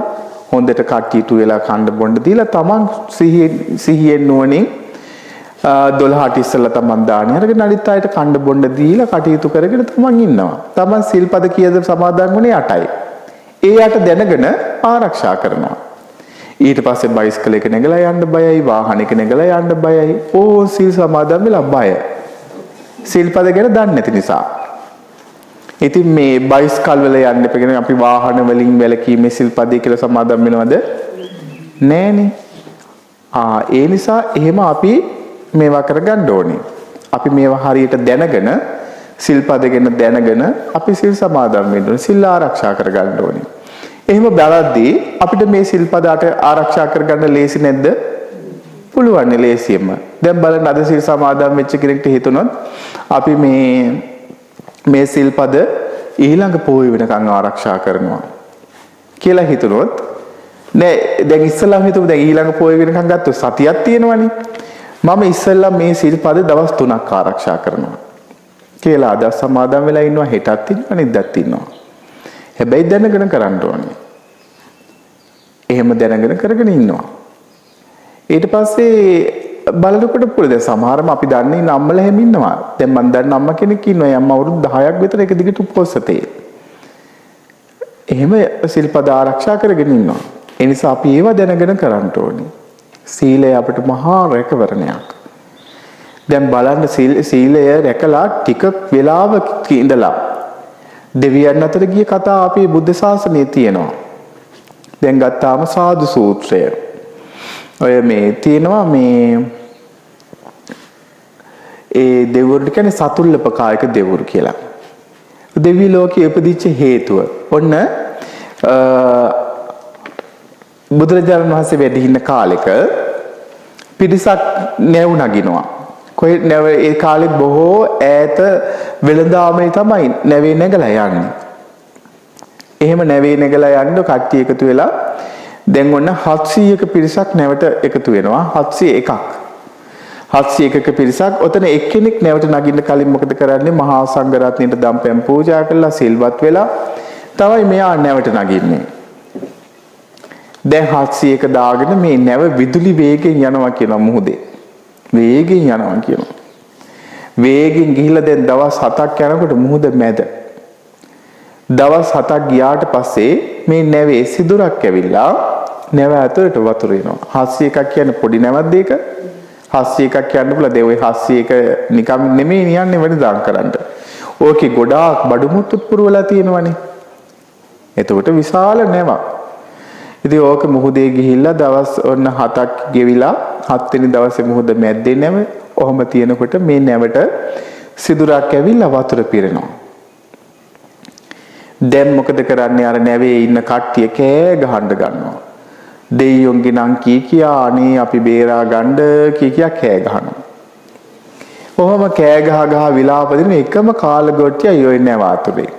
හොඳට කට්ටියට වෙලා කන්න බොන්න දීලා තමන් සිහියෙන් නුවණින් 12ට ඉස්සෙල්ලා තමන් දාන අරගෙන අනිත් අයට කන්න බොන්න දීලා කටයුතු කරගෙන තමන් ඉන්නවා. තමන් සිල්පද කීයද සමාදන් වුණේ 8යි. ඒ 8 දැනගෙන ආරක්ෂා කරනවා. ඊට පස්සේ බයිස්කලයක නැගලා යන්න බයයි, වාහනයක නැගලා යන්න බයයි. ඕ සිල් සමාදන් වෙලා බය. සිල්පද ගැන දන්නේ නැති නිසා. ඉතින් මේ බයිස්කල් වල යන්න එපගෙන අපි වාහන වලින් වැළකීමේ සිල්පදේ කියලා සමාදන් වෙනවද? නෑනේ. ඒ නිසා එහෙම අපි මේවා කරගන්න ඕනේ. අපි මේවා හරියට දැනගෙන සිල්පද ගැන දැනගෙන අපි සිල් සමාදන් වෙන්න ඕනේ. සිල් ආරක්ෂා කරගන්න ඕනේ. එහෙම බලද්දී අපිට මේ සිල්පදට ආරක්ෂා කරගන්න ලේසි නැද්ද? පුළුවන් නේ ලේසියෙන්ම. දැන් බලන්න අද සිල් සමාදන් වෙච්ච කෙනෙක්ට හිතුනොත් අපි මේ සිල්පද ඊළඟ පොහොය වෙනකන් ආරක්ෂා කරනවා කියලා හිතුනොත් නෑ දැන් ඉස්සෙල්ලාම හිතුව දැන් ඊළඟ පොහොය වෙනකන් ගත්තොත් සතියක් තියෙනවනේ මම ඉස්සෙල්ලා මේ සිල්පද දවස් 3ක් ආරක්ෂා කරනවා කියලා අද සමාදන් වෙලා ඉන්නවා හෙටත් ඉන්නවා නිද්දත් ඉන්නවා හැබැයි දැනගෙන කරන්න ඕනේ එහෙම දැනගෙන කරගෙන ඉන්නවා ඊට පස්සේ බලනකොට පුළුවන් සමහරම අපි දන්නේ නම්මල හැම ඉන්නවා. දැන් මම දන්න අම්මා කෙනෙක් ඉන්නවා. අම්මා අවුරුදු 10ක් විතර එක දිගට උපෝසතේ. එහෙම සිල්පද ආරක්ෂා කරගෙන ඉන්නවා. ඒ නිසා අපි ඒව දැනගෙන කරන්න ඕනේ. සීලය අපිට මහා රැකවරණයක්. දැන් බලන්න සීලය රැකලා ටික වෙලාවක ඉඳලා දෙවියන් අතර ගිය කතා අපේ බුද්ධ ශාසනයේ තියෙනවා. දැන් ගත්තාම සාදු සූත්‍රය. ඔය මේ තියෙනවා මේ ඒ දෙවිවරුන්ට කියන්නේ සතුල්ලපකායක දෙවිවරු කියලා. දෙවි ලෝකයේ උපදිච්ච හේතුව. ඔන්න බුදුරජාණන් වහන්සේ වැඩ ඉන්න කාලෙක පිරිසක් නැව් නගිනවා. කොහේ නැව ඒ කාලේ බොහෝ ඈත වෙළඳාමේ තමයි නැවේ නැගලා යන්නේ. එහෙම නැවේ නැගලා යන්න කට්ටිය එකතු වෙලා දැන් ඔන්න 700ක පිරිසක් නැවට එකතු වෙනවා 701ක් 701ක පිරිසක් ඔතන එක්කෙනෙක් නැවට නගින්න කලින් මොකද කරන්නේ මහා සංඝරත්නයට දම්පැන් පූජා කරලා සිල්වත් වෙලා තමයි මෙයා නැවට නගින්නේ දැන් 701ක දාගෙන මේ නැව විදුලි වේගෙන් යනවා කියනවා මුහුදේ වේගෙන් යනවා කියනවා වේගෙන් ගිහිල්ලා දැන් දවස් 7ක් යනකොට මුහුද මැද දවස් 7ක් ගියාට පස්සේ මේ නැවේ සිදුරක් ඇවිල්ලා නැව ඇතුළට වතුර එනවා 701ක් කියන්නේ පොඩි නැවක්ද ඒක හස්සිය එකක් කියන්න පුළුවන්. ඒ ඔය හස්සිය එක නිකම් නෙමෙයි නියන්නේ වැඩිදාම් කරන්න. ඕකේ ගොඩාක් බඩු මුට්ටුත් පුරවලා තියෙනවනේ. එතකොට විශාල නැවක්. ඉතින් ඕක මුහුදේ ගිහිල්ලා දවස් ඔන්න 7ක් ගෙවිලා 7 වෙනි දවසේ මුහුද මැද්දේ නැව. ඔහොම තියෙනකොට මේ නැවට සිදුරක් ඇවිල්ලා වතුර පිරෙනවා. දැන් මොකද කරන්නේ? අර නැවේ ඉන්න කට්ටිය කෑ ගහන්න ගන්නවා. දෙයියොන්ගේ නම් කියා අනේ අපි බේරා ගන්න කියා කෑ ගහනවා. ඔහොම කෑ ගහ විලාප දෙන එකම කාලගොට්ටිය යොයි නැව වතුරේ.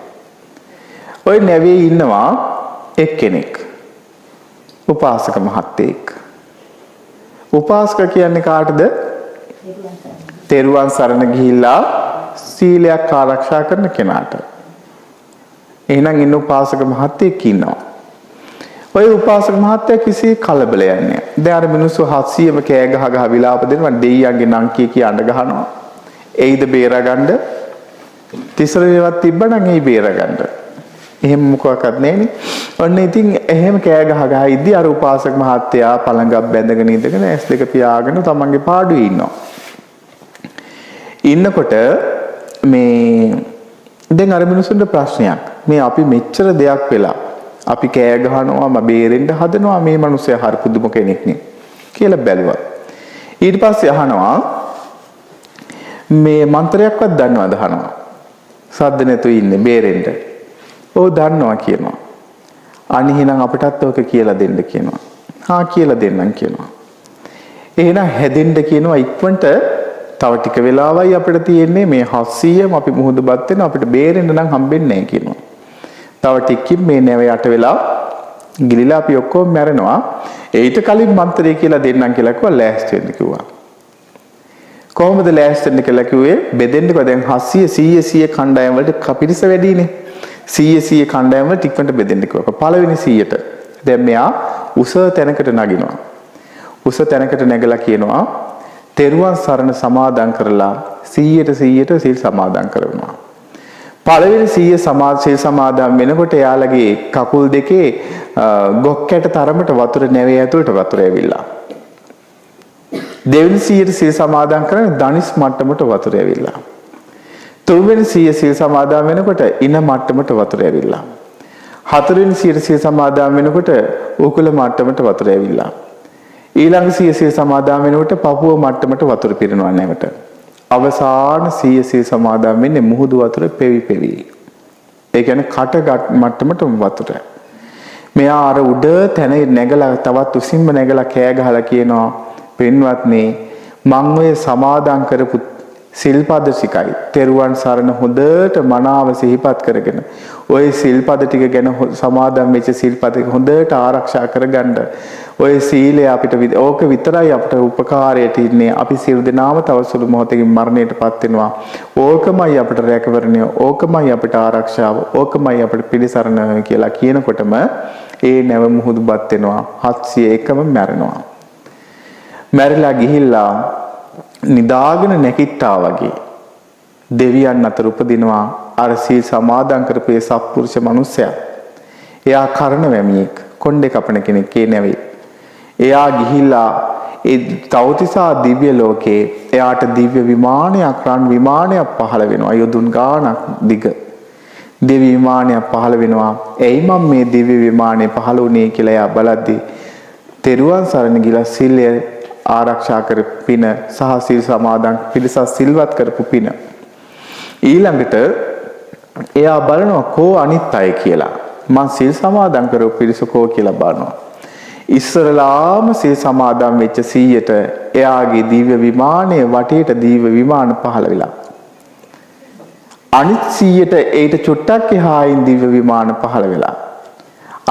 ඔය නැවේ ඉන්නවා එක්කෙනෙක්. උපාසක මහත්තයෙක්. උපාසක කියන්නේ කාටද? තෙරුවන් සරණ ගිහිල්ලා සීලයක් ආරක්ෂා කරන කෙනාට. එහෙනම් ඉන්න උපාසක මහත්තයෙක් ඉන්නවා. ඔය උපාසක මහත්තයා කිසි කලබලයක් නැහැ. දැන් අර මිනිස්සු 700ම කෑ ගහ විලාප දෙනවා. දෙයියන්ගේ නම් කිය අඬ ගහනවා. එයිද බේරගන්න? තිසර වේවත් තිබ්බනම් එයි බේරගන්න. එහෙම මොකක්වත් නැහැනේ. ඔන්න ඉතින් එහෙම කෑ ගහ ඉද්දි අර උපාසක මහත්තයා පළඟක් බැඳගෙන ඉඳගෙන S2 පියාගෙන තමන්ගේ පාඩුවේ ඉන්නවා. ඉන්නකොට මේ දැන් අර මිනිස්සුන්ට ප්‍රශ්නයක්. මේ අපි මෙච්චර දෙයක් වෙලා අපි කෑ ගහනවා බේරෙන්න හදනවා මේ මිනිස්සයා හරි පුදුම කෙනෙක් නේ කියලා බැලුවා. ඊට පස්සේ අහනවා මේ මන්ත්‍රයක්වත් දන්නවද අහනවා. සද්ද නැතුව ඉන්නේ බේරෙන්න. ඔව් දන්නවා කියනවා. අනිහිනම් අපිටත් ඔක කියලා දෙන්න කියනවා. හා කියලා දෙන්නම් කියනවා. එහෙනම් හැදෙන්න කියනවා ඉක්මනට. තව ටික වෙලාවයි අපිට තියෙන්නේ මේ 700ම අපි මුහුදපත් වෙන අපිට බේරෙන්න නම් හම්බෙන්නේ නැහැ කියනවා. තව ටිකකින් මේ නැව යට වෙලා ගිලිලා අපි ඔක්කොම මැරෙනවා. ඊට කලින් මන්ත්‍රය කියලා දෙන්නම් කියලා කිව්වා ලෑස්ති වෙන්න කිව්වා. කොහොමද ලෑස්ති වෙන්න කියලා කිව්වේ? බෙදෙන්නකෝ දැන් 700 100 කණ්ඩායම් වලට පිරිස වැඩිනේ. 100 කණ්ඩායම් වලට ටිකකට බෙදෙන්න කිව්වා. පළවෙනි 100ට. දැන් මෙයා උස තැනකට නගිනවා. උස තැනකට නැගලා කියනවා තෙරුවන් සරණ සමාදන් කරලා 100ට සිල් සමාදන් කරනවා. පළවෙනි 100 සිල් සමාදන් වෙනකොට එයාලගේ කකුල් දෙකේ ගොක්කැට තරමට වතුර නැවේ ඇතුළට වතුර ඇවිල්ලා. දෙවෙනි 100ට සිල් සමාදන් කරන ධනිස් මට්ටමට වතුර ඇවිල්ලා. තුන්වෙනි 100 සිල් සමාදන් වෙනකොට ඉන මට්ටමට වතුර ඇවිල්ලා. හතරවෙනි 100ට සිල් සමාදන් වෙනකොට උකුල මට්ටමට වතුර ඇවිල්ලා. ඊළඟ 100 සිල් සමාදන් වෙනකොට පපුව මට්ටමට වතුර පිරෙනවා නැවට. අවසාන 100 සිල් සමාදන් වෙන්නේ මුහුදු වතුර පෙවි. ඒ කියන්නේ කට මට්ටමට වතුර. මෙයා අර උඩ තැන නැගලා තවත් උසින්ම නැගලා කෑ ගහලා කියනවා පින්වත්නි මම ඔය සමාදන් කරපු සිල්පද ටිකයි තෙරුවන් සරණ හොඳට මනාව සිහිපත් කරගෙන ඔය සිල්පද ටික ගැන සමාදන් වෙච්ච සිල්පද හොඳට ආරක්ෂා කරගන්න ඔය සීලය අපිට ඕක විතරයි අපිට උපකාරයට ඉන්නේ. අපි සියලු දෙනාම තව සුළු මොහොතකින් මරණයටපත් වෙනවා. ඕකමයි අපිට රැකවරණය, ඕකමයි අපිට ආරක්ෂාව, ඕකමයි අපිට පිළිසරණ කියලා කියනකොටම ඒ නැව මුහුදුපත් වෙනවා. 701ම මැරෙනවා. මැරිලා ගිහිල්ලා නිදාගෙන නැකිට්ටා වගේ දෙවියන් අතර උපදිනවා අර සීල් සමාදන් කරපු ඒ සත්පුරුෂ මිනිසයා. එයා කරන වැමියෙක්, කොණ්ඩේ කපන කෙනෙක් ඒ නැවේ. එයා ගිහිල්ලා ඒ තවතිසා දිව්‍ය ලෝකේ එයාට දිව්‍ය විමානයක් රන් විමානයක් පහළ වෙනවා. යොදුන් ගාණක් දිග දිව්‍ය විමානයක් පහළ වෙනවා. එයි මම මේ දිව්‍ය විමානේ පහළ වුණේ කියලා එයා බලද්දී තෙරුවන් සරණ ගිලා සීලය ආරක්ෂා කර පින සහ සීල් සමාදන් පිළිසස් සිල්වත් කරපු පින. ඊළඟට එයා බලනවා කෝ අනිත් අය කියලා. මං සීල් සමාදන් කරපු පිරිස කෝ කියලා බලනවා. ඉස්සරලාම සීල් සමාදන් වෙච්ච 100ට එයාගේ දිව්‍ය විමානයේ වටේට දිව්‍ය විමාන පහළ වෙලා. අනිත් 100ට ඒට චුට්ටක් එහායින් දිව්‍ය විමාන පහළ වෙලා.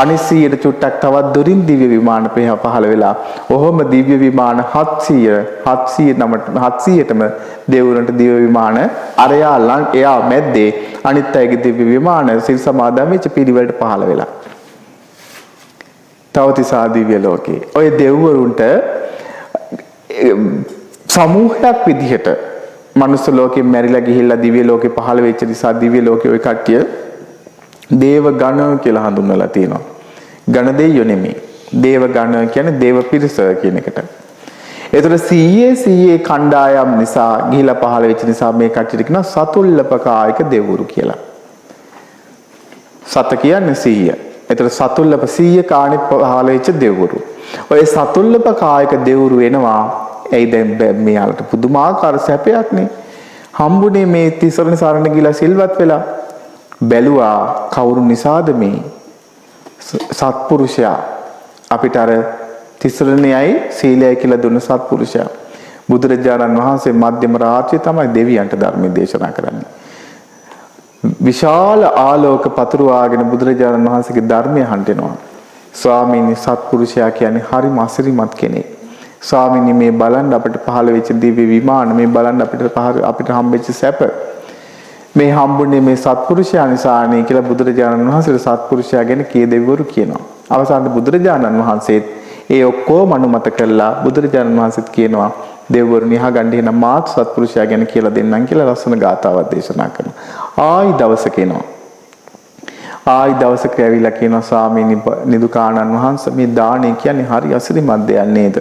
අනිත් 100ට චුට්ටක් තවත් දුරින් දිව්‍ය විමාන පහළ වෙලා. ඔහොම දිව්‍ය විමාන 700ටම දෙවුරන්ට දිව්‍ය විමාන අරයා එයා මැද්දේ අනිත් අයගේ දිව්‍ය විමාන සිල් සමාදන් වෙච්ච පිරිවලට පහළ වෙලා. තවතිසා දිව්‍ය ලෝකේ ඔය දෙව්වරුන්ට සමූහයක් විදිහට මනුස්ස ලෝකෙන් මැරිලා ගිහිල්ලා දිව්‍ය ලෝකේ පහළ වෙච්ච නිසා දිව්‍ය ලෝකේ ඔය කට්ටිය දේව ගණ කියලා හඳුන්වලා තියෙනවා. ගණ දෙයියෝ නෙමෙයි. දේව ගණ කියන්නේ දේව පිරිස කියන එකට. ඒතර සීයේ කණ්ඩායම් නිසා ගිහිලා පහළ වෙච්ච නිසා මේ කට්ටියට කියනවා සතුල්ලපකායක දෙවුරු කියලා. සත කියන්නේ 100. ඒතර සතුල්ලප 100 කාණේ පහළ වෙච්ච දෙවුරු. ඔය සතුල්ලපකායක දෙවුරු එනවා. එයි දැන් මෙයාලට පුදුමාකාර සැපයක් නේ. හම්බුනේ මේ තිසරණ සරණ ගිලා සිල්වත් වෙලා බැලුවා කවුරු නිසාද මේ සත්පුරුෂයා අපිට අර තිසරණයයි සීලයයි කියලා දුන්න සත්පුරුෂයා බුදුරජාණන් වහන්සේ මධ්‍යම රාත්‍රියේ තමයි දෙවියන්ට ධර්ම දේශනා කරන්නේ. විශාල ආලෝක පතුරවාගෙන බුදුරජාණන් වහන්සේගේ ධර්මය හඬෙනවා. ස්වාමීනි සත්පුරුෂයා කියන්නේ හරිම අසිරිමත් කෙනෙක්. ස්වාමීනි මේ බලන්න අපිට පහළ වෙච්ච දිව්‍ය විමාන මේ බලන්න අපිට හම්බෙච්ච සැප මේ හම්බුනේ මේ සත්පුරුෂයා නිසානේ කියලා බුදුරජාණන් වහන්සේ සත්පුරුෂයා ගැන කී දෙවිවරු කියනවා. අවසානයේ බුදුරජාණන් වහන්සේ ඒ ඔක්කොම අනුමත කළා. බුදුරජාණන් වහන්සේත් කියනවා දෙවිවරුනි අහගන්න එහෙනම් මාත් සත්පුරුෂයා ගැන කියලා දෙන්නම් කියලා ලස්සන ගාථාවක් දේශනා කරනවා. ආයි දවසක එනවා. ආයි දවසක ඇවිල්ලා කියනවා ස්වාමීනි නිදුකානන් වහන්සේ මේ දාණය කියන්නේ හරි අසිරිමත් දෙයක් නේද?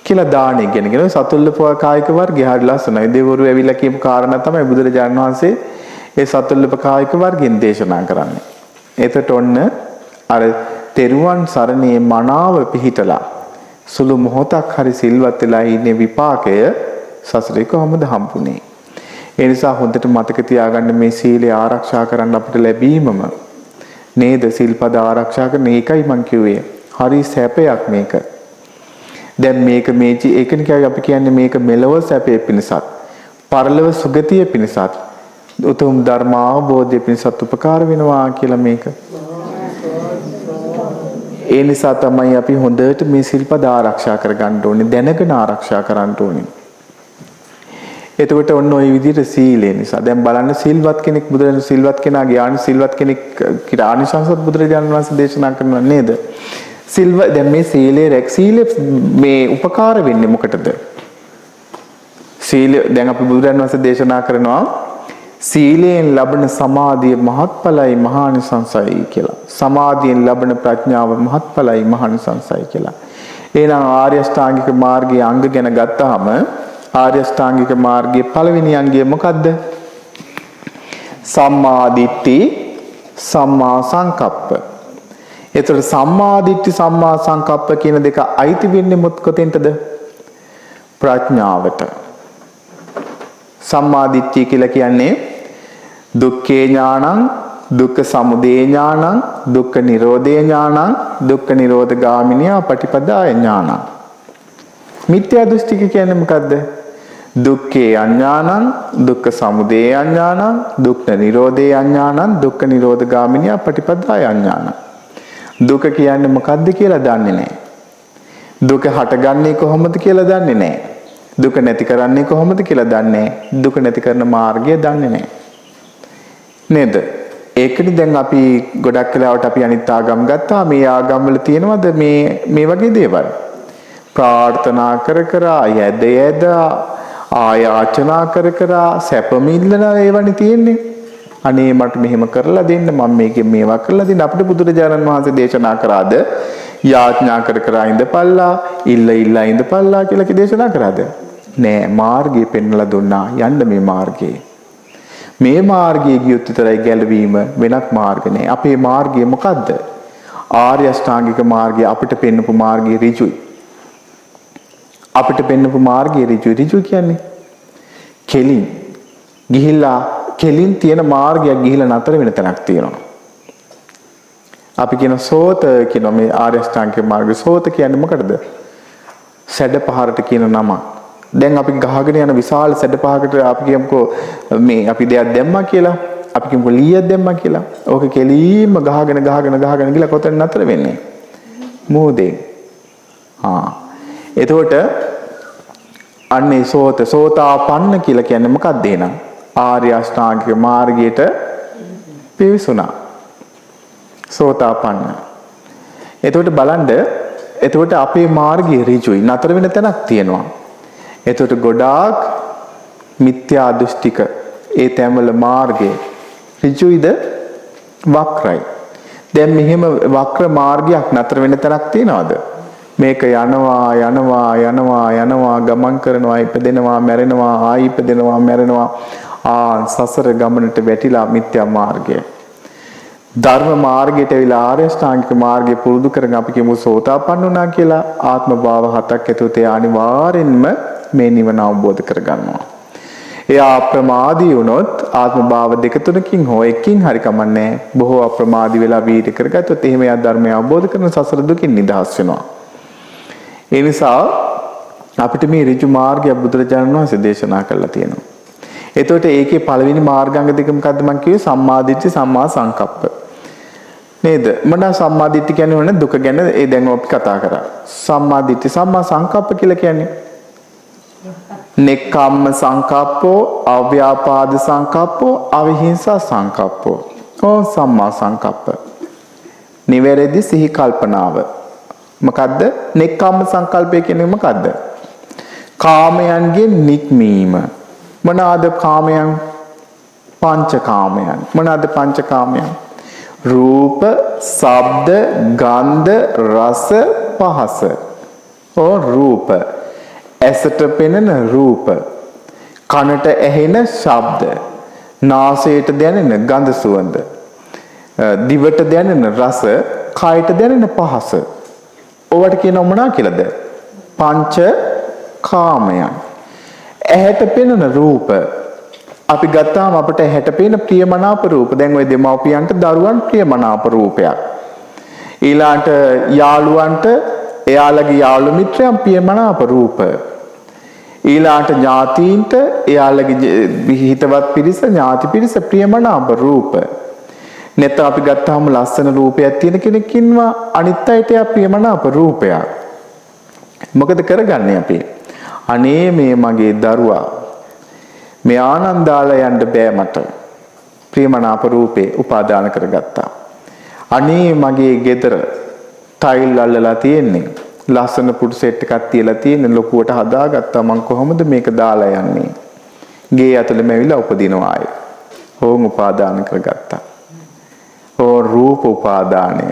කියලා දාණය කියන සතුල්ලපකායක වර්ගය හරි ලස්සනයි. දෙවිවරු ඇවිල්ලා කියපු කාරණා තමයි බුදුරජාණන් වහන්සේ ඒ සතුල්ලපකායක වර්ගයෙන් දේශනා කරන්නේ. එතකොට ඔන්න අර තෙරුවන් සරණේ මනාව පිහිටලා සුළු මොහොතක් හරි සිල්වත් වෙලා ඉන්නේ විපාකය සසරේ කොහොමද හම්බුනේ? ඒ නිසා හොඳට මතක තියාගන්න මේ සීලය ආරක්ෂා කරන්න අපිට ලැබීමම නේද සිල්පද ආරක්ෂා කරන එකයි මං කිව්වේ. හරි සැපයක් මේක. දැන් මේක ඒකනිකයි අපි කියන්නේ මේක මෙලව සැපේ පිණිසත් පරලොව සුගතිය පිණිසත් උතුම් ධර්ම අවබෝධය පිණිසත් උපකාර වෙනවා කියලා මේක. ඒ නිසා තමයි අපි හොඳට මේ සිල්පද ආරක්ෂා කරගන්න ඕනේ දැනගෙන ආරක්ෂා කරන්න ඕනේ. එතකොට ඔන්න ඔය විදිහට සීලය නිසා දැන් බලන්න සිල්වත් කෙනෙක් බුදුරජාණන් සිල්වත් කෙනාගේ සිල්වත් කෙනෙක් කියලා ආනිසංසත් බුදුරජාණන් වහන්සේ දේශනා කරනවා නේද? දැන් මේ සීලේ මේ උපකාර වෙන්නේ මොකටද? සීල දැන් අපි බුදුරජාණන් වහන්සේ දේශනා කරනවා සීලයෙන් ලබන සමාධිය මහත්ඵලයි මහානිසංසයි කියලා. සමාධියෙන් ලබන ප්‍රඥාව මහත්ඵලයි මහානිසංසයි කියලා. එහෙනම් ආර්ය අෂ්ටාංගික මාර්ගයේ අංග ගැන ගත්තාම ආර්ය අෂ්ටාංගික මාර්ගයේ පළවෙනි අංගය මොකද්ද? සම්මා දිට්ඨි සම්මා සංකප්ප. එතකොට සම්මා දිට්ඨි සම්මා සංකප්ප කියන දෙක අයිති වෙන්නේ කොතෙන්ටද? ප්‍රඥාවට. සම්මා දිට්ඨිය කියලා කියන්නේ දුක්ඛේ ඥානං දුක්ඛ සමුදය ඥානං දුක්ඛ නිරෝධේ ඥානං දුක්ඛ නිරෝධ ගාමිනිය පටිපදාය ඥානං. මිත්‍යා දෘෂ්ටික කියන්නේ මොකද්ද? දුක්ඛේ අඥානං දුක්ඛ සමුදය අඥානං දුක්ඛ නිරෝධේ අඥානං දුක්ඛ නිරෝධ ගාමිනිය පටිපදාය අඥානං. දුක කියන්නේ මොකද්ද කියලා දන්නේ නැහැ. දුක හටගන්නේ කොහොමද කියලා දන්නේ නැහැ. දුක නැති කරන්නේ කොහොමද කියලා දන්නේ නැහැ. දුක නැති කරන මාර්ගය දන්නේ නැහැ. නේද? ඒකනේ දැන් අපි ගොඩක් වෙලාවට අපි අනිත් ආගම් ගත්තා. මේ ආගම් වල තියෙනවද මේ වගේ දේවල්? ප්‍රාර්ථනා කර යැද ආයාචනා කර සැපමිල්ලන ඒවනේ තියෙන්නේ. අනේ මට මෙහෙම කරලා දෙන්න මම මේකෙන් මේවා කරලා දෙන්න අපිට බුදුරජාණන් වහන්සේ දේශනා කරාද? යාඥා කර ඉඳපල්ලා ඉල්ලා ඉඳපල්ලා කියලා දේශනා කරාද? නෑ මාර්ගය පෙන්වලා දුන්නා යන්න මේ මාර්ගයේ. මේ මාර්ගයේ ගියොත් විතරයි ගැලවීම වෙනත් මාර්ග නෑ. අපේ මාර්ගය මොකද්ද? ආර්ය අෂ්ටාංගික මාර්ගය අපිට පෙන්වපු මාර්ගය ඍජුයි. අපිට පෙන්වපු මාර්ගය ඍජු කියන්නේ කෙලින් ගිහිල්ලා කෙලින් තියෙන මාර්ගයක් ගිහිල්ලා නතර වෙන තැනක් තියෙනවා. අපි කියන සෝත කියන මේ ආර්ය අෂ්ටාංගික මාර්ගය සෝත කියන්නේ මොකටද? සැඩ පහරට කියන නම. දැන් අපි ගහගෙන යන විශාල සැඩ පහකට අපි කියමුකෝ මේ අපි දෙයක් දැම්මා කියලා. අපි කියමුකෝ ලීයක් දැම්මා කියලා. ඕක කෙලින්ම ගහගෙන ගිහලා කොතන නතර වෙන්නේ? මෝදේ. එතකොට අන්නේ සෝතාපන්න කියලා කියන්නේ මොකක්ද එහෙනම්? ආර්ය අෂ්ටාංගික මාර්ගයට පිවිසුණා. සෝතාපන්න. එතකොට බලන්න එතකොට අපේ මාර්ගය ඍජුයි නතර වෙන තැනක් තියෙනවා. එතකොට ගොඩාක් මිත්‍යා දෘෂ්ටික ඒ තැන්වල මාර්ගය ඍජුයිද වක්‍රයි. දැන් මෙහෙම වක්‍ර මාර්ගයක් නතර වෙන තැනක් තියනවද? මේක යනවා ගමන් කරනවා ඉපදෙනවා මැරෙනවා ආයි ඉපදෙනවා මැරෙනවා සසර ගමනට වැටිලා මිත්‍යා මාර්ගය ධර්ම මාර්ගයට ඇවිල්ලා ආර්ය ශ්‍රාංගික මාර්ගය පුරුදු කරගෙන අපි කියමු සෝතාපන්න වුණා කියලා ආත්ම භාව 7ක් ඇතුළත අනිවාර්යෙන්ම මේ නිවන අවබෝධ කරගන්නවා. එයා අප්‍රමාදී වුණොත් ආත්ම භාව 2-3කින් හෝ එකකින් හරි කමන්නේ බොහෝ අප්‍රමාදී වෙලා වීර්ය කරගත්තොත් එහෙම එයා ධර්මය අවබෝධ කරන සසර දුකින් නිදහස් වෙනවා. ඒ නිසා අපිට මේ ඍජු මාර්ගය බුදුරජාණන් වහන්සේ දේශනා කළා තියෙනවා. එතකොට ඒකේ පළවෙනි මාර්ගාංග දෙක මොකද්ද මම කිව්වේ සම්මා දිට්ඨි සම්මා සංකප්ප. නේද? මම සම්මා දිට්ඨි කියන්නේ දුක ගැන ඒ දැන් අපි කතා කරා. සම්මා දිට්ඨි සම්මා සංකප්ප කියලා කියන්නේ නෙක්ඛම්ම සංකප්පෝ, අව්‍යාපාද සංකප්පෝ, අවිහිංසා සංකප්පෝ. සම්මා සංකප්ප. නිවැරදි සිහි කල්පනාව. මොකද්ද? නෙක්ඛම්ම සංකල්පය කියන්නේ මොකද්ද? කාමයන්ගෙන් නික්මීම. මොනවාද කාමයන්? පංචකාමයන්. මොනවාද පංචකාමයන්? රූප, ශබ්ද, ගන්ධ, රස, පහස. රූප. ඇසට පෙනෙන රූප. කනට ඇහෙන ශබ්ද. නාසයට දැනෙන ගඳ සුවඳ. දිවට දැනෙන රස, කයට දැනෙන පහස. ඔවට කියනවා මොනවා කියලාද? පංච කාමයන්. ඇහැට පෙනෙන රූප අපි ගත්තාම අපිට ඇහැට පෙනෙන ප්‍රියමනාප රූප. දැන් ওই දෙමව්පියන්ට දරුවන් ප්‍රියමනාප රූපයක්. ඊළාට යාළුවන්ට එයාලගේ යාළු මිත්‍රයන් ප්‍රියමනාප රූප. ඊළාට ඥාතීන්ට එයාලගේ හිතවත් පිරිස ඥාති පිරිස ප්‍රියමනාප රූප. නැත්නම් අපි ගත්තාම ලස්සන රූපයක් තියෙන කෙනෙක් ඉන්නවා අනිත් අයට එයා ප්‍රියමනාප රූපයක්. මොකද කරගන්නේ අපි? අනේ මේ මගේ දරුවා මේ ආනන්දාලා යන්න බෑ මට ප්‍රියමනාප රූපේ උපාදාන කරගත්තා. අනේ මගේ ගෙදර ටයිල් අල්ලලා තියෙන්නේ ලස්සන පුඩු සෙට් එකක් තියලා තියෙන ලොකුවට හදාගත්තා මං කොහොමද මේක දාලා යන්නේ? ගේ ඇතුළෙම ඇවිල්ලා උපදිනවා ආයේ. හෝම් උපාදාන කරගත්තා. රූප උපාදානය.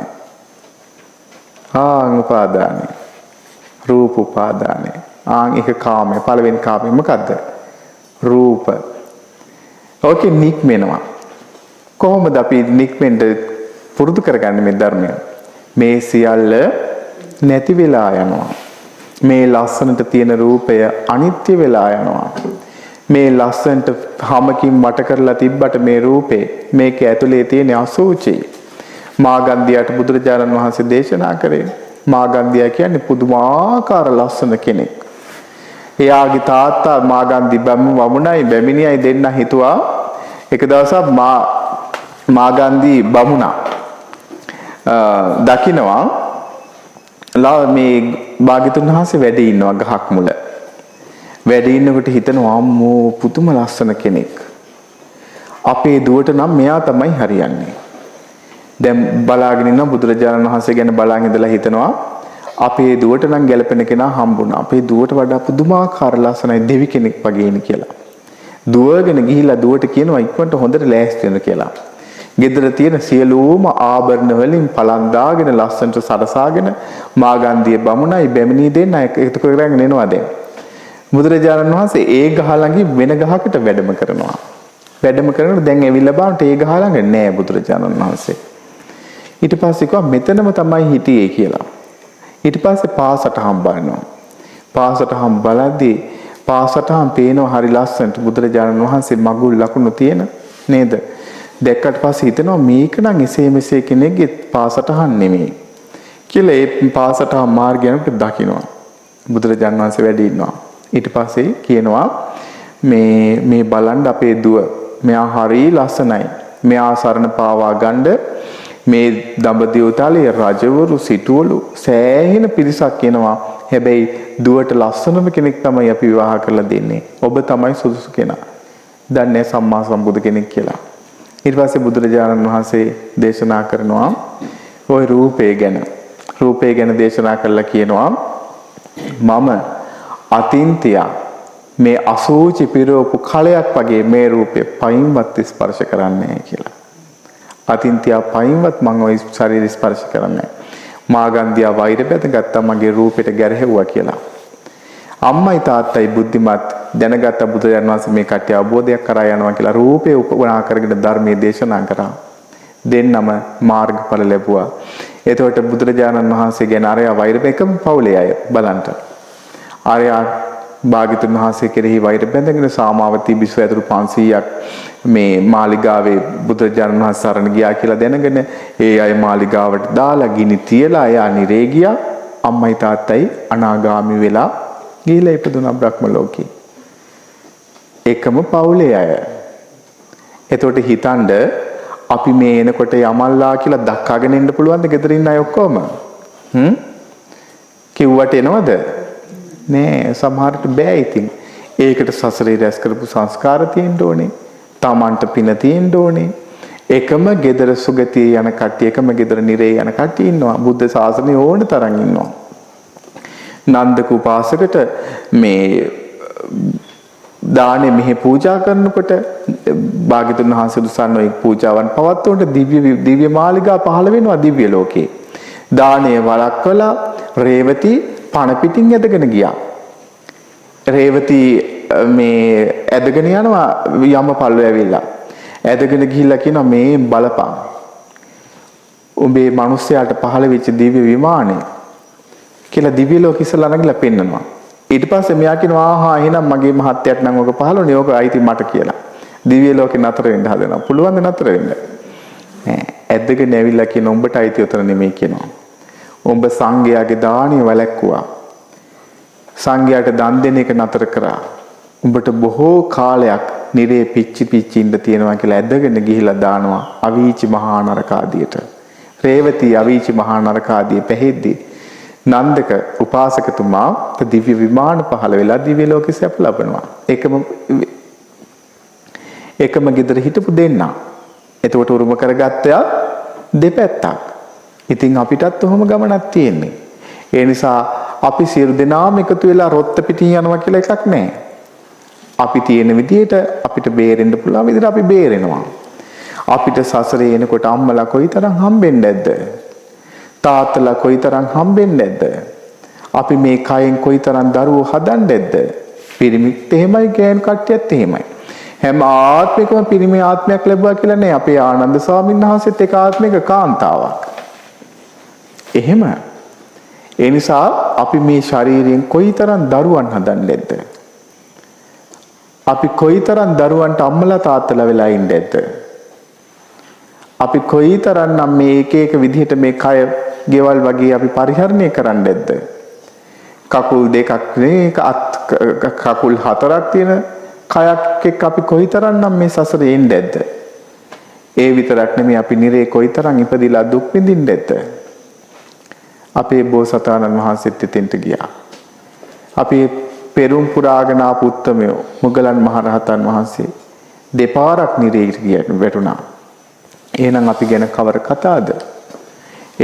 උපාදානය. රූප උපාදානය. ඒක කාමය. පළවෙනි කාමය මොකද්ද? රූප. ඕකේ නික්මෙනවා. කොහොමද අපි නික්මෙන්න පුරුදු කරගන්නේ මේ ධර්මය? මේ සියල්ල නැති වෙලා යනවා. මේ ලස්සනට තියෙන රූපය අනිත්‍ය වෙලා යනවා. මේ ලස්සනට හැමකින් වට කරලා තිබ්බට මේ රූපේ මේක ඇතුලේ තියෙන අසුචි. මාගන්ධියට බුදුරජාණන් වහන්සේ දේශනා කරේ මාගන්ධිය කියන්නේ පුදුමාකාර ලස්සන කෙනෙක්. එයාගේ තාත්තා මාගන්ධි බමුණයි බැමිණියයි දෙන්න හිතුවා එක දවසක් මාගන්ධි බමුණා දකින්නවා මේ භාග්‍යතුන් වහන්සේ වැඩ ඉන්නවා ගහක් මුල. වැඩ ඉන්නකොට හිතනවා අම්මෝ පුදුම ලස්සන කෙනෙක්. අපේ දුවට නම් මෙයා තමයි හරියන්නේ. දැන් බලාගෙන ඉන්න බුදුරජාණන් වහන්සේ ගැන බලාගෙන ඉඳලා හිතනවා අපේ දුවට නම් ගැලපෙන කෙනා හම්බුණා. අපේ දුවට වඩා පුදුමාකාර ලස්සනයි දෙවි කෙනෙක් වගේනේ කියලා. දුවගෙන ගිහිල්ලා දුවට කියනවා ඉක්මනට හොඳට ලෑස්ති වෙන්න කියලා. ගෙදර තියෙන සියලුම ආභරණ වලින් පලන් දාගෙන ලස්සනට සරසාගෙන මාගන්ධිය බමුණයි බැමිණී දෙන්න එකතු කරගෙන එනවා දැන්. බුදුරජාණන් වහන්සේ ඒ ගහ ළඟින් වෙන ගහකට වැඩම කරනවා. වැඩම කරනකොට දැන් ඇවිල්ලා බලන්න ඒ ගහ ළඟ නෑ බුදුරජාණන් වහන්සේ. ඊට පස්සේ කිව්වා මෙතනම තමයි හිටියේ කියලා. ඊට පස්සේ පාසටහන් බලනවා. පාසටහන් බලද්දී පාසටහන් පේනවා හරි ලස්සනට බුදුරජාණන් වහන්සේ මගුල් ලකුණු තියෙන නේද? දැක්කට පස්සේ හිතෙනවා මේක නම් එසේ මෙසේ කෙනෙක්ගේ පාසටහන් නෙමෙයි කියලා ඒ පාසටහන් මාර්ගයකට දකින්නවා. බුදුරජාණන් වහන්සේ වැඩ ඉන්නවා. ඊට පස්සේ කියනවා මේ බලන්න අපේ දුව මෙයා හරි ලස්සනයි. මෙයා සරණ පාවා ගන්න මේ දඹදිව තලයේ රජවරු සිටුවලු සෑහෙන පිරිසක් එනවා. හැබැයි දුවට ලස්සනම කෙනෙක් තමයි අපි විවාහ කරලා දෙන්නේ. ඔබ තමයි සුදුසු කෙනා. දන්නේ සම්මා සම්බුදු කෙනෙක් කියලා. ඊට පස්සේ බුදුරජාණන් වහන්සේ දේශනා කරනවා ওই රූපේ ගැන දේශනා කළා කියනවා මම අතින්තිය මේ අසූචි පිරෝපු කලයක් වගේ මේ රූපේ පයින්වත් ස්පර්ශ කරන්නේ නැහැ කියලා. අතින්තිය පයින්වත් මම ওই ශරීර ස්පර්ශ කරන්නේ මාගන්දියා වෛර බැඳගත්තා මගේ රූපෙට ගැරහෙව්වා කියලා. අම්මයි තාත්තයි බුද්ධිමත් දැනගත්ත බුදුරජාණන් වහන්සේ මේ කට්ටිය අවබෝධයක් කරා යනවා කියලා රූපේ උපමා කරගෙන ධර්මයේ දේශනා කරා. දෙන්නම මාර්ගඵල ලැබුවා. එතකොට බුදුරජාණන් වහන්සේ ගැන අරයා වෛර එකම පවුලේ අය බලන්න. අරයා භාග්‍යතුන් වහන්සේ කෙරෙහි වෛර බැඳගෙන සාමාවතී බිසව ඇතුළු 500ක් මේ මාලිගාවේ බුදුරජාණන් වහන්සේ සරණ ගියා කියලා දැනගෙන ඒ අය මාලිගාවට දාලා ගිනි තියලා අය නිරේ ගියා. අම්මයි තාත්තයි අනාගාමි වෙලා ගිහිලා ඉපදුනා බ්‍රහ්ම ලෝකේ. එකම පවුලේ අය. එතකොට හිතනද අපි මේ එනකොට යමල්ලා කියලා දක්කාගෙන ඉන්න පුළුවන්ද ගෙදර ඉන්න අය ඔක්කොම? කිව්වට එනවද? නෑ සමහරට බෑ ඉතින්. ඒකට සසරේ රැස් කරපු සංස්කාර තියෙන්න ඕනේ. තමන්ට පින තියෙන්න ඕනේ. එකම ගෙදර සුගතිය යන කට්ටිය එකම ගෙදර නිරේ යන කට්ටිය ඉන්නවා. බුද්ධ ශාසනය ඕන තරම් ඉන්නවා. නන්දක උපාසකට මේ දානේ මෙහි පූජා කරනකොට භාග්‍යතුන් වහන්සේ දුසන්න ඔය පූජාවන් පවත්වනකොට දිව්‍ය මාලිගා පහළ වෙනවා දිව්‍ය ලෝකේ. දානේ වළක්වලා රේවති පණ පිටින් ඇදගෙන ගියා. රේවති මේ ඇදගෙන යනවා යමපල්ලෝ ඇවිල්ලා. ඇදගෙන ගිහිල්ලා කියනවා මේ බලපං. උඹේ මිනිස්යාට පහළ වෙච්ච දිව්‍ය විමානය කියලා දිව්‍ය ලෝක ඉස්සලා නැගිලා පෙන්නනවා. ඊට පස්සේ මෙයා කියනවා ආහා එහෙනම් මගේ මහත්යට නම් ඔක පහළොනේ ඔක අයිති මට කියලා. දිව්‍ය ලෝකේ නතර වෙන්න හදනවා. පුළුවන් ද නතර වෙන්න? නෑ. ඇදගෙන ඇවිල්ලා කියන උඹට අයිති උතර නෙමෙයි කියනවා. උඹ සංඝයාගේ දාණය වැළැක්කුවා. සංඝයාට දන් දෙන එක නතර කරා. උඹට බොහෝ කාලයක් නිරේ පිච්චි ඉන්න තියෙනවා කියලා ඇදගෙන ගිහිලා දානවා අවීචි මහා නරකාදියට. රේවති අවීචි මහා නරකාදිය පැහෙද්දී නන්දක උපාසකතුමා දිව්‍ය විමාන පහළ වෙලා දිව්‍ය ලෝකෙ සැප ලබනවා. එකම ගෙදර හිටපු දෙන්නා. එතකොට උරුම කරගත්තා දෙපැත්තක්. ඉතින් අපිටත් ඔහොම ගමනක් තියෙන්නේ. ඒ නිසා අපි සියලු දෙනාම එකතු වෙලා රොත්ත පිටින් යනවා කියලා එකක් නැහැ. අපි තියෙන විදිහට අපිට බේරෙන්න පුළුවන් විදිහට අපි බේරෙනවා. අපිට සසරේ එනකොට අම්මලා කොයිතරම් හම්බෙන්නේ නැද්ද? තාත්තලා කොයිතරම් හම්බෙන්නේ නැද්ද? අපි මේ කයෙන් කොයිතරම් දරුවෝ හදන්නේ නැද්ද? පිරිමිත් එහෙමයි ගෑනු කට්ටියත් එහෙමයි. හැම ආත්මිකම පිරිමි ආත්මයක් ලැබුවා කියලා නෑ. අපේ ආනන්ද ස්වාමීන් වහන්සේත් එක ආත්මික කාන්තාවක්. එහෙම. ඒ නිසා අපි මේ ශරීරයෙන් කොයිතරම් දරුවන් හදන්නේ නැද්ද? අපි කොයිතරම් දරුවන්ට අම්මලා තාත්තලා වෙලා ඉන්නේ නැද්ද? අපි කොයිතරම් නම් මේ එක විදිහට මේ කය ගෙවල් වගේ අපි පරිහරණය කරන්නේ නැද්ද? කකුල් දෙකක් නේ කකුල් හතරක් තියෙන කයක් එක්ක අපි කොයිතරම් නම් මේ සසරේ ඉන්නේ නැද්ද? ඒ විතරක් නෙමෙයි අපි නිරේ කොයිතරම් ඉපදිලා දුක් විඳින්නේ නැද්ද? අපේ බෝසතාණන් වහන්සේත් එතෙන්ට ගියා. අපි පෙරුම් පුරාගෙන ආපු උත්තමයෝ මුගලන් මහරහතන් වහන්සේ දෙපාරක් නිරේ ගියට වැටුණා. එහෙනම් අපි ගැන කවර කතාවද?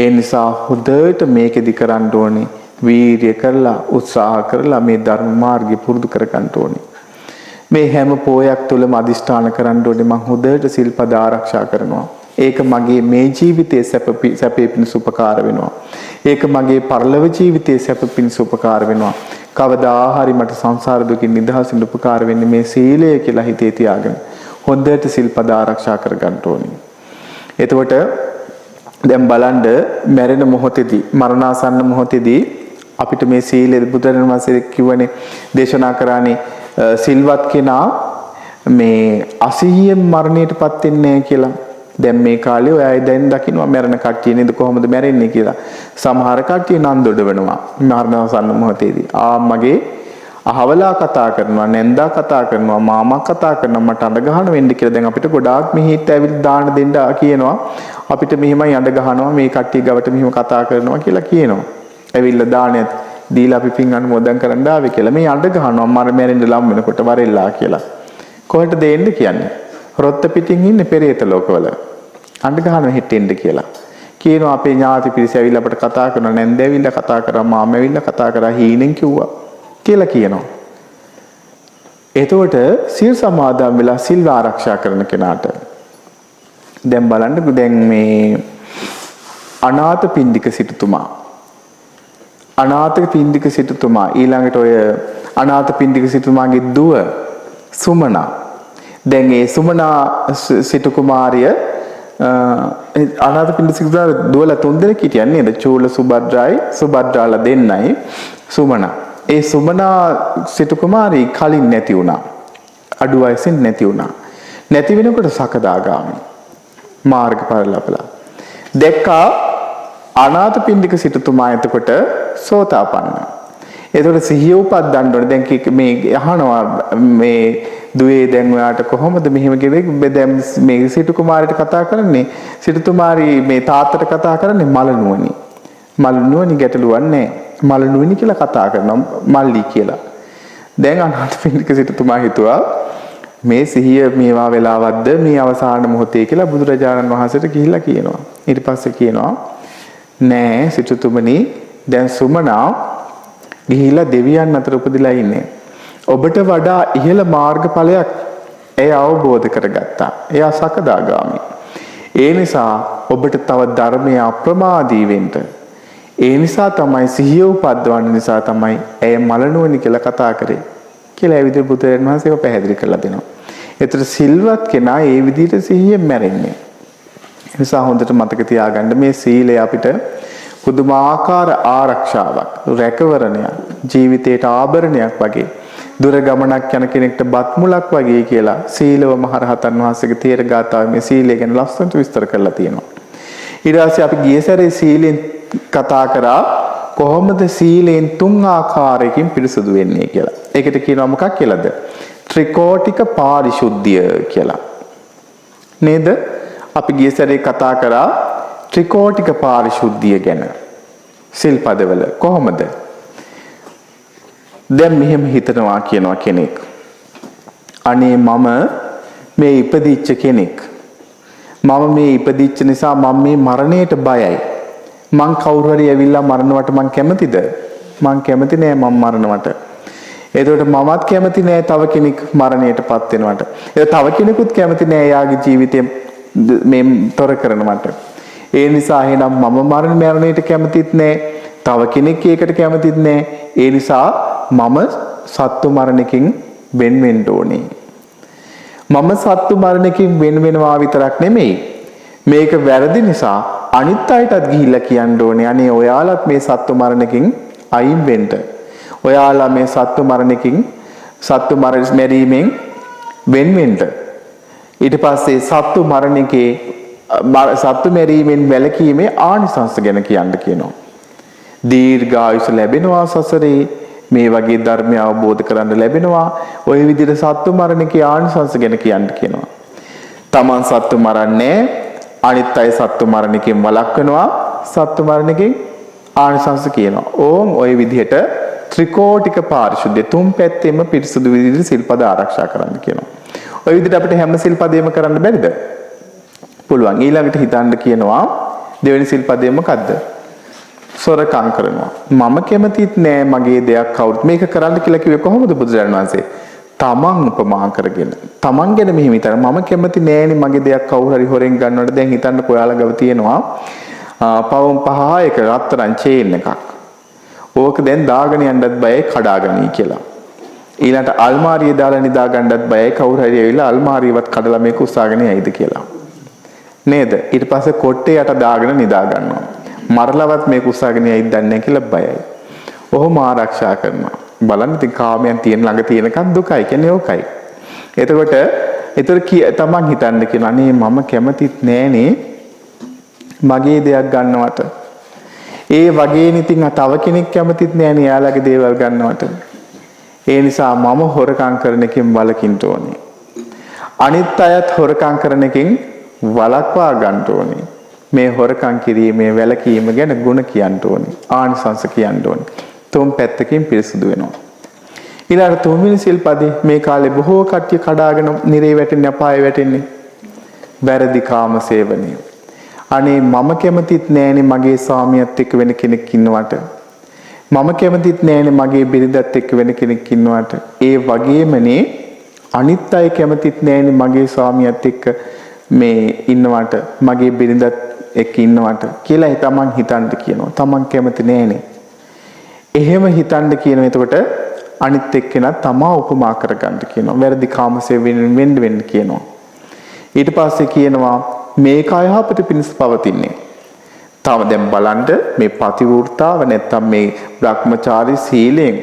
ඒ නිසා හොඳට මේකෙදි කරන්න ඕනේ වීර්ය කරලා උත්සාහ කරලා මේ ධර්ම මාර්ගය පුරුදු කර ගන්න ඕනේ. මේ හැම පෝයක් තුළම අදිෂ්ඨාන කරන්න ඕනේ මම හොඳට සිල්පද ආරක්ෂා කරනවා. ඒක මගේ මේ ජීවිතයේ සැපේ පිණිස උපකාර වෙනවා. ඒක මගේ පරලොව ජීවිතයේ සැප පිණිස උපකාර වෙනවා. කවදා හරි මට සංසාර දුකින් නිදහසින් උපකාර වෙන්නේ මේ සීලය කියලා හිතේ තියාගෙන හොඳට සිල්පද ආරක්ෂා කර ගන්න ඕනේ. එතකොට දැන් බලන්න මැරෙන මොහොතේදී මරණාසන්න මොහොතේදී අපිට මේ සීලය බුදුරජාණන් වහන්සේ කිව්වනේ දේශනා කරානේ සිල්වත් කෙනා මේ අසීයෙන් මරණයටපත් වෙන්නේ නැහැ කියලා. දැන් මේ කාලේ ඔය අය දැන් දකින්නවා මැරෙන කට්ටිය නේද කොහොමද මැරෙන්නේ කියලා. සමහර කට්ටිය නන්දොඩ වෙනවා මරණාසන්න මොහොතේදී. මගේ අහවලා කතා කරනවා නැන්දා කතා කරනවා මාමා කතා කරනවා මට අඬ ගහන වෙන්න කියලා. දැන් අපිට ගොඩාක් මෙහිට ඇවිත් දාන්න දෙන්න කියනවා. අපිට මෙහිමයි අඬ ගහනවා මේ කට්ටිය ගවට මෙහිම කතා කරනවා කියලා කියනවා. ඇවිල්ලා දාණයත් දීලා අපි පින් අනුමෝදන් කරන්න ආවේ කියලා. මේ අඬ ගහනවා මර මැරෙන්න ලම් වෙනකොට වරෙල්ලා කියලා. කොහෙටද දෙන්නේ කියන්නේ? රොත්ත පිටින් ඉන්නේ පෙරේත ලෝකවල. අඬ ගහනවා හිටෙන්න කියලා. කියනවා අපේ ඥාති පිරිස ඇවිල්ලා අපට කතා කරනවා නැන්ද ඇවිල්ලා කතා කරා මාම ඇවිල්ලා කතා කරා හීනෙන් කිව්වා කියලා කියනවා. එතකොට සිල් සමාදන් වෙලා සිල් ආරක්ෂා කරන කෙනාට දැන් බලන්න දැන් මේ අනාථපිණ්ඩික සිටුතුමා. අනාථපිණ්ඩික සිටුතුමා ඊළඟට ඔය අනාථපිණ්ඩික සිටුතුමාගේ දුව සුමනා. දැන් ඒ සුමනා සිටු කුමාරිය අනාථපිණ්ඩික සිටුතුමා දුවලා 3 දෙනෙක් හිටියන් නේද? චූල සුභද්‍රායි සුභද්‍රාලා දෙන්නයි සුමනා. ඒ සුමනා සිටු කුමාරී කලින් නැති වුණා. අඩු වයසින් නැති වුණා. නැති වෙනකොට සකදාගාමී මාර්ගඵල ලැබලා. දැක්කා අනාථපිණ්ඩික සිටුතුමා එතකොට සෝතාපන්න. එතකොට සිහිය උපද්දන්න ඕනේ. දැන් මේ අහනවා මේ දුවේ දැන් ඔයාට කොහොමද මෙහෙම කිව්වේ? දැන් මේ සිටු කුමාරට කතා කරන්නේ සිටුතුමාරි මේ තාත්තට කතා කරන්නේ මලනුවණි. මලනුවණි ගැටලුවක් නැහැ. මලනුවණි කියලා කතා කරනවා මල්ලි කියලා. දැන් අනාථපිණ්ඩික සිටුතුමා හිතුවා මේ සිහිය මේවා වෙලාවක්ද මේ අවසාන මොහොතේ කියලා බුදුරජාණන් වහන්සේට ගිහිල්ලා කියනවා. ඊට පස්සේ කියනවා නෑ සිටුතුමනි දැන් සුමනා ගිහිල්ලා දෙවියන් අතර උපදිලා ඉන්නේ. ඔබට වඩා ඉහළ මාර්ගඵලයක් එය අවබෝධ කරගත්තා. එයා සකදාගාමි. ඒ නිසා ඔබට තව ධර්මයේ අප්‍රමාදී වෙන්න. ඒ නිසා තමයි සිහිය උපද්දවන්න නිසා තමයි ඇය මලනුවණි කියලා කතා කරේ. කියලා ඒ විදිහට බුදුරජාණන් වහන්සේ ඒක පැහැදිලි කරලා දෙනවා. ඒතර සිල්වත් කෙනා ඒ විදිහට සිහියෙන් මැරෙන්නේ. ඒ නිසා හොඳට මතක තියාගන්න මේ සීලය අපිට පුදුමාකාර ආරක්ෂාවක්, රැකවරණයක්, ජීවිතයට ආභරණයක් වගේ. දුර ගමනක් යන කෙනෙක්ට බත් මුලක් වගේ කියලා සීලව මහරහතන් වහන්සේගේ තේර ගාථාවේ මේ සීලය ගැන ලස්සනට විස්තර කරලා තියෙනවා. ඊට පස්සේ අපි ගිය සැරේ සීලෙන් කතා කරා කොහොමද සීලෙන් 3 ආකාරයකින් පිරිසුදු වෙන්නේ කියලා. ඒකට කියනවා මොකක් කියලාද? ත්‍රිකෝටික පාරිශුද්ධිය කියලා. නේද? අපි ගිය සැරේ කතා කරා ත්‍රිකෝටික පාරිශුද්ධිය ගැන. සිල්පදවල කොහොමද? දැන් මෙහෙම හිතනවා කියනවා කෙනෙක්. අනේ මම මේ ඉපදිච්ච කෙනෙක්. මම මේ ඉපදිච්ච නිසා මම මේ මරණයට බයයි. මං කවුරු හරි ඇවිල්ලා මරනවට මං කැමතිද? මං කැමති නෑ මං මරනවට. එතකොට මමත් කැමති නෑ තව කෙනෙක් මරණයටපත් වෙනවට. ඒ තව කෙනෙකුත් කැමති නෑ යාගේ ජීවිතේ මේ තොර කරනවට. ඒ නිසා එහෙනම් මම මරණයට කැමතිත් නෑ. තව කෙනෙක් ඒකට කැමතිත් නෑ. ඒ නිසා මම සත්තු මරණකින් වෙන් වෙන්න ඕනේ. මම සත්තු මරණකින් වෙන් වෙනවා විතරක් නෙමෙයි. මේක වැරදි නිසා අනිත් අයටත් ගිහිල්ලා කියන්න ඕනේ අනේ ඔයාලත් මේ සත්තු මරණකින් අයින් වෙන්න. ඔයාලා මේ සත්තු මරණකින් සත්තු මැරීමෙන් වෙන් වෙන්න. ඊට පස්සේ සත්තු මරණකේ සත්තු මැරීමෙන් වැළකීමේ ආනිසංස ගැන කියන්න කියනවා. දීර්ඝායුෂ ලැබෙනවා සසරේ. මේ වගේ ධර්මය අවබෝධ කරගන්න ලැබෙනවා. ওই විදිහට සත්තු මරණකේ ආනිසංස ගැන කියන්න කියනවා. Taman සත්තු මරන්නේ අනිත් අය සත්තු මරණකින් වළක්වනවා. සත්තු මරණකින් ආනිසංස කියනවා. ඕම් ওই විදිහට ත්‍රිකෝටික පාරිශුද්ධිය තුන් පැත්තෙම පිරිසුදු විදිහට සිල්පද ආරක්ෂා කරන්න කියනවා. ওই විදිහට අපිට හැම සිල්පදේම කරන්න බැරිද? පුළුවන්. ඊළඟට හිතන්න කියනවා දෙවෙනි සිල්පදේ මොකද්ද? සොරකම් කරනවා. මම කැමතිත් නෑ මගේ දෙයක් කවුරුත් මේක කරන්න කියලා කිව්වේ කොහොමද බුදුරජාණන් වහන්සේ? තමන් උපමා කරගෙන. තමන් ගැන මෙහෙම හිතන මම කැමති නෑනේ මගේ දෙයක් කවුරු හරි හොරෙන් ගන්නවට. දැන් හිතන්නකෝ ඔයාලා ගව තියෙනවා පවුම් 5 රත්තරන් චේන් එකක්. ඕක දැන් දාගෙන යන්නත් බයයි කඩාගනී කියලා. ඊළඟට අල්මාරිය දාලා නිදා ගන්නත් බයයි කවුරු හරි ඇවිල්ලා අල්මාරියවත් කඩලා මේක උස්සාගෙන යයිද කියලා. නේද? ඊට පස්සේ කොට්ටේ යට දාගෙන නිදා ගන්නවා. මරලවත් මේක උස්සාගෙන යයිද දන්නේ නැහැ කියලා බයයි. ඔහොම ආරක්ෂා කරනවා. බලන්න ඉතින් කාමයන් තියෙන ළඟ තියෙනකන් දුකයි කියන්නේ ඕකයි. එතකොට තමන් හිතන්න කියනවා නේ මම කැමතිත් නෑනේ මගේ දෙයක් ගන්නවට. ඒ වගේ ඉතින් තව කෙනෙක් කැමතිත් නෑනේ යාළගේ දේවල් ගන්නවට. ඒ නිසා මම හොරකම් කරන එකෙන් වළකින්න ඕනේ. අනිත් අයත් හොරකම් කරන එකෙන් වළක්වා ගන්න ඕනේ. මේ හොරකම් කිරීමේ වැළකීම ගැන ಗುಣ කියන්න ඕනේ. ආනිසංස කියන්න ඕනේ. තුන් පැත්තකින් පිරිසුදු වෙනවා. ඊළඟ තුන්වෙනි සිල්පදේ මේ කාලේ බොහෝ කට්ටිය කඩාගෙන නිරේ වැටෙන්නේ අපායේ වැටෙන්නේ. වැරදි කාම සේවනය. අනේ මම කැමතිත් නෑනේ මගේ ස්වාමියාත් එක්ක වෙන කෙනෙක් ඉන්නවට. මම කැමතිත් නෑනේ මගේ බිරිඳත් එක්ක වෙන කෙනෙක් ඉන්නවට. ඒ වගේමනේ අනිත් අය කැමතිත් නෑනේ මගේ ස්වාමියාත් එක්ක මේ ඉන්නවට මගේ බිරිඳත් එක්ක ඉන්නවට කියලා තමන් හිතන්න කියනවා. තමන් කැමති නෑනේ. එහෙම හිතන්න කියනවා. එතකොට අනිත් එක්කෙනා තමා උපමා කරගන්න කියනවා. වැරදි කාමසේ වෙන්න කියනවා. ඊට පස්සේ කියනවා මේක අයහපත පිණිස පවතින්නේ. තව දැන් බලන්න මේ පතිවෘතාව නැත්තම් මේ බ්‍රහ්මචාරී සීලයෙන්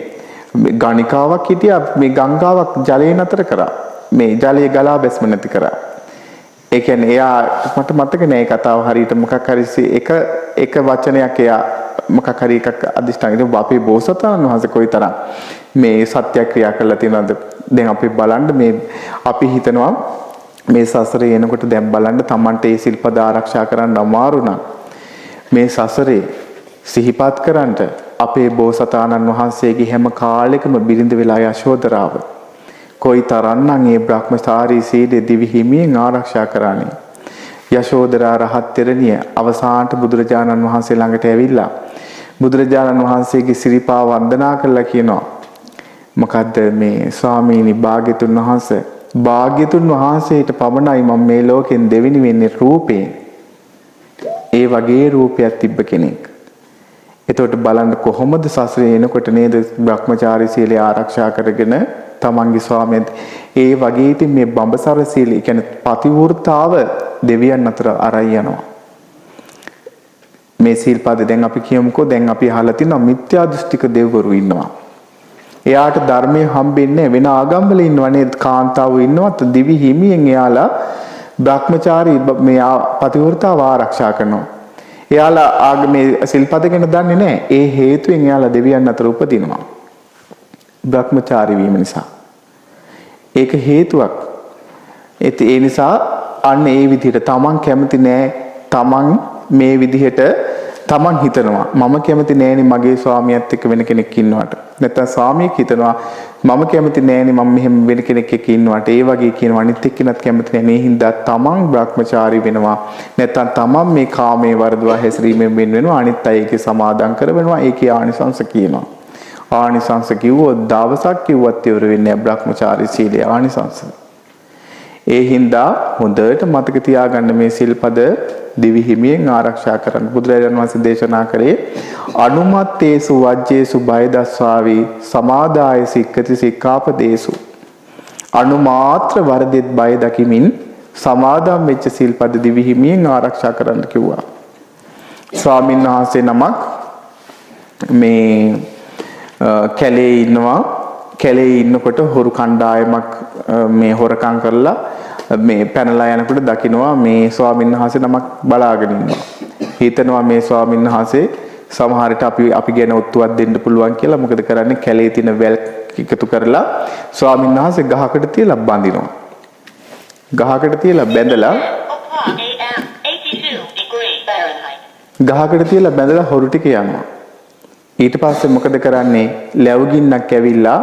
ගණිකාවක් හිටියා මේ ගංගාවක් ජලයෙන් අතර කරා. මේ ජලයේ ගලා බැස්ම නැති කරා. ඒ කියන්නේ එයා මට මතක නෑ කතාව හරියට මොකක් හරි එක වචනයක් එයා මොකක් හරි එකක් අදිෂ්ඨාන ඉතින් අපේ බෝසතාණන් වහන්සේ කොයිතරම් මේ සත්‍යක්‍රියා කරලා තියෙනවද දැන් අපි බලන්න මේ අපි හිතනවා මේ සසරේ එනකොට දැන් බලන්න Tamante ඒ සිල්පද ආරක්ෂා කරන්න අමාරු නම් මේ සසරේ සිහිපත් කරන්ට අපේ බෝසතාණන් වහන්සේගේ හැම කාලෙකම බිරිඳ වෙලා යශෝදරාව කොයි තරම්නම් ඒ බ්‍රහ්මචාරී සීලේ දිවි හිමියෙන් ආරක්ෂා කරන්නේ යශෝදරා රහත් තෙරණිය අවසානට බුදුරජාණන් වහන්සේ ළඟට ඇවිල්ලා බුදුරජාණන් වහන්සේගේ සිරිපා වන්දනා කළා කියනවා මොකද්ද මේ ස්වාමීනි භාග්‍යතුන් වහන්සේට පමණයි මම මේ ලෝකෙන් දෙවෙනි වෙන්නේ රූපේ ඒ වගේ රූපයක් තිබ්බ කෙනෙක්. එතකොට බලන්න කොහොමද සසරේ එනකොට නේද බ්‍රහ්මචාරී සීලය ආරක්ෂා කරගෙන තමන්ගේ ස්වාමීන් ඒ වගේ ඉතින් මේ බඹසර සීලය කියන්නේ පතිවෘතාව දෙවියන් අතර අරයි යනවා. මේ සීල්පද දැන් අපි කියමුකෝ දැන් අපි අහලා තිනවා මිත්‍යා දෘෂ්ටික දෙවිවරු ඉන්නවා. එයාට ධර්මයේ හම්බෙන්නේ වෙන ආගම්වල ඉන්නව නේද කාන්තාවෝ ඉන්නවත් දිවි හිමියෙන් එයාලා බ්‍රහ්මචාරී මේ පතිවෘතාව ආරක්ෂා කරනවා. එයාලා ආගමේ සිල්පද ගැන දන්නේ නැහැ. ඒ හේතුවෙන් එයාලා දෙවියන් අතර උපදිනවා. බ්‍රහ්මචාරී වීම නිසා. ඒක හේතුවක්. ඒ නිසා අන්න ඒ විදිහට තමන් කැමති නෑ තමන් මේ විදිහට තමන් හිතනවා මම කැමති නෑනේ මගේ ස්වාමියාත් එක්ක වෙන කෙනෙක් ඉන්නවට. නැත්නම් ස්වාමියෙක් හිතනවා මම කැමති නෑනේ මම මෙහෙම වෙන කෙනෙක් එක්ක ඉන්නවට. ඒ වගේ කියනවා අනිත් එක්කෙනත් කැමති නෑ. මේ හින්දා තමන් බ්‍රහ්මචාරී වෙනවා. නැත්නම් තමන් මේ කාමයේ වර්ධවා හැසිරීමෙන් වෙන වෙනවා. අනිත් අය ඒකේ සමාදම් කරවෙනවා. ඒකේ ආනිසංස කියනවා. ආනිසංස කිව්වොත් දවසක් කිව්වත් ඉවර වෙන්නේ නැහැ බ්‍රහ්මචාරී සීලයේ ආනිසංස. ඒ හින්දා හොඳට මතක තියාගන්න මේ සිල්පද දිවි හිමියෙන් ආරක්ෂා කරන්න බුදුරජාණන් වහන්සේ දේශනා කරේ අනුමත්තේසු වජ්ජේසු බය දස්වාවි සමාදාය සික්කති සික්ඛාපදේසු අනුමාත්‍ර වරදෙත් බය දකිමින් සමාදම් වෙච්ච සිල්පද දිවි හිමියෙන් ආරක්ෂා කරන්න කිව්වා. ස්වාමීන් වහන්සේ නමක් මේ කැලේ ඉන්නවා කැලේ ඉන්නකොට හොරු කණ්ඩායමක් මේ හොරකම් කරලා මේ පැනලා යනකොට දකින්නවා මේ ස්වාමීන් වහන්සේ නමක් බලාගෙන ඉන්නවා. හිතනවා මේ ස්වාමීන් වහන්සේ සමහරට අපි ගැන ඔත්තුවක් දෙන්න පුළුවන් කියලා. මොකද කරන්නේ කැලේ තියෙන වැල් එකතු කරලා ස්වාමීන් වහන්සේ ගහකට තියලා බඳිනවා. ගහකට තියලා බැඳලා ගහකට තියලා බැඳලා හොරු ටික යනවා. ඊට පස්සේ මොකද කරන්නේ ලැබුගින්නක් ඇවිල්ලා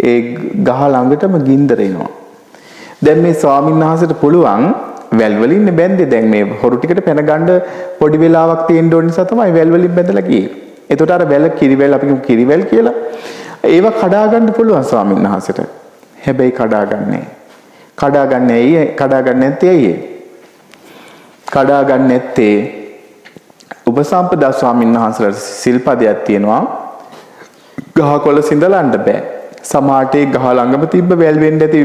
ඒ ගහ ළඟටම ගින්දර එනවා. දැන් මේ ස්වාමීන් වහන්සේට පුළුවන් වැල් වලින් බැඳේ දැන් මේ හොරු ටිකට පැන ගන්න පොඩි වෙලාවක් තියෙන්න ඕන නිසා තමයි වැල් වලින් බැඳලා ගියේ. එතකොට අර වැල් කිරිවැල් අපි කියමු කිරිවැල් කියලා. ඒව කඩා ගන්න පුළුවන් ස්වාමීන් වහන්සේට. හැබැයි කඩාගන්නේ නැත්තේ ඇයි? කඩාගන්නේ නැත්තේ උපසම්පදා ස්වාමීන් වහන්සේලාට සිල්පදයක් තියෙනවා. ගහකොළ සිඳලන්න බෑ. සමාටේ ගහ ළඟම තිබ්බ වැල් වෙන්න ඇති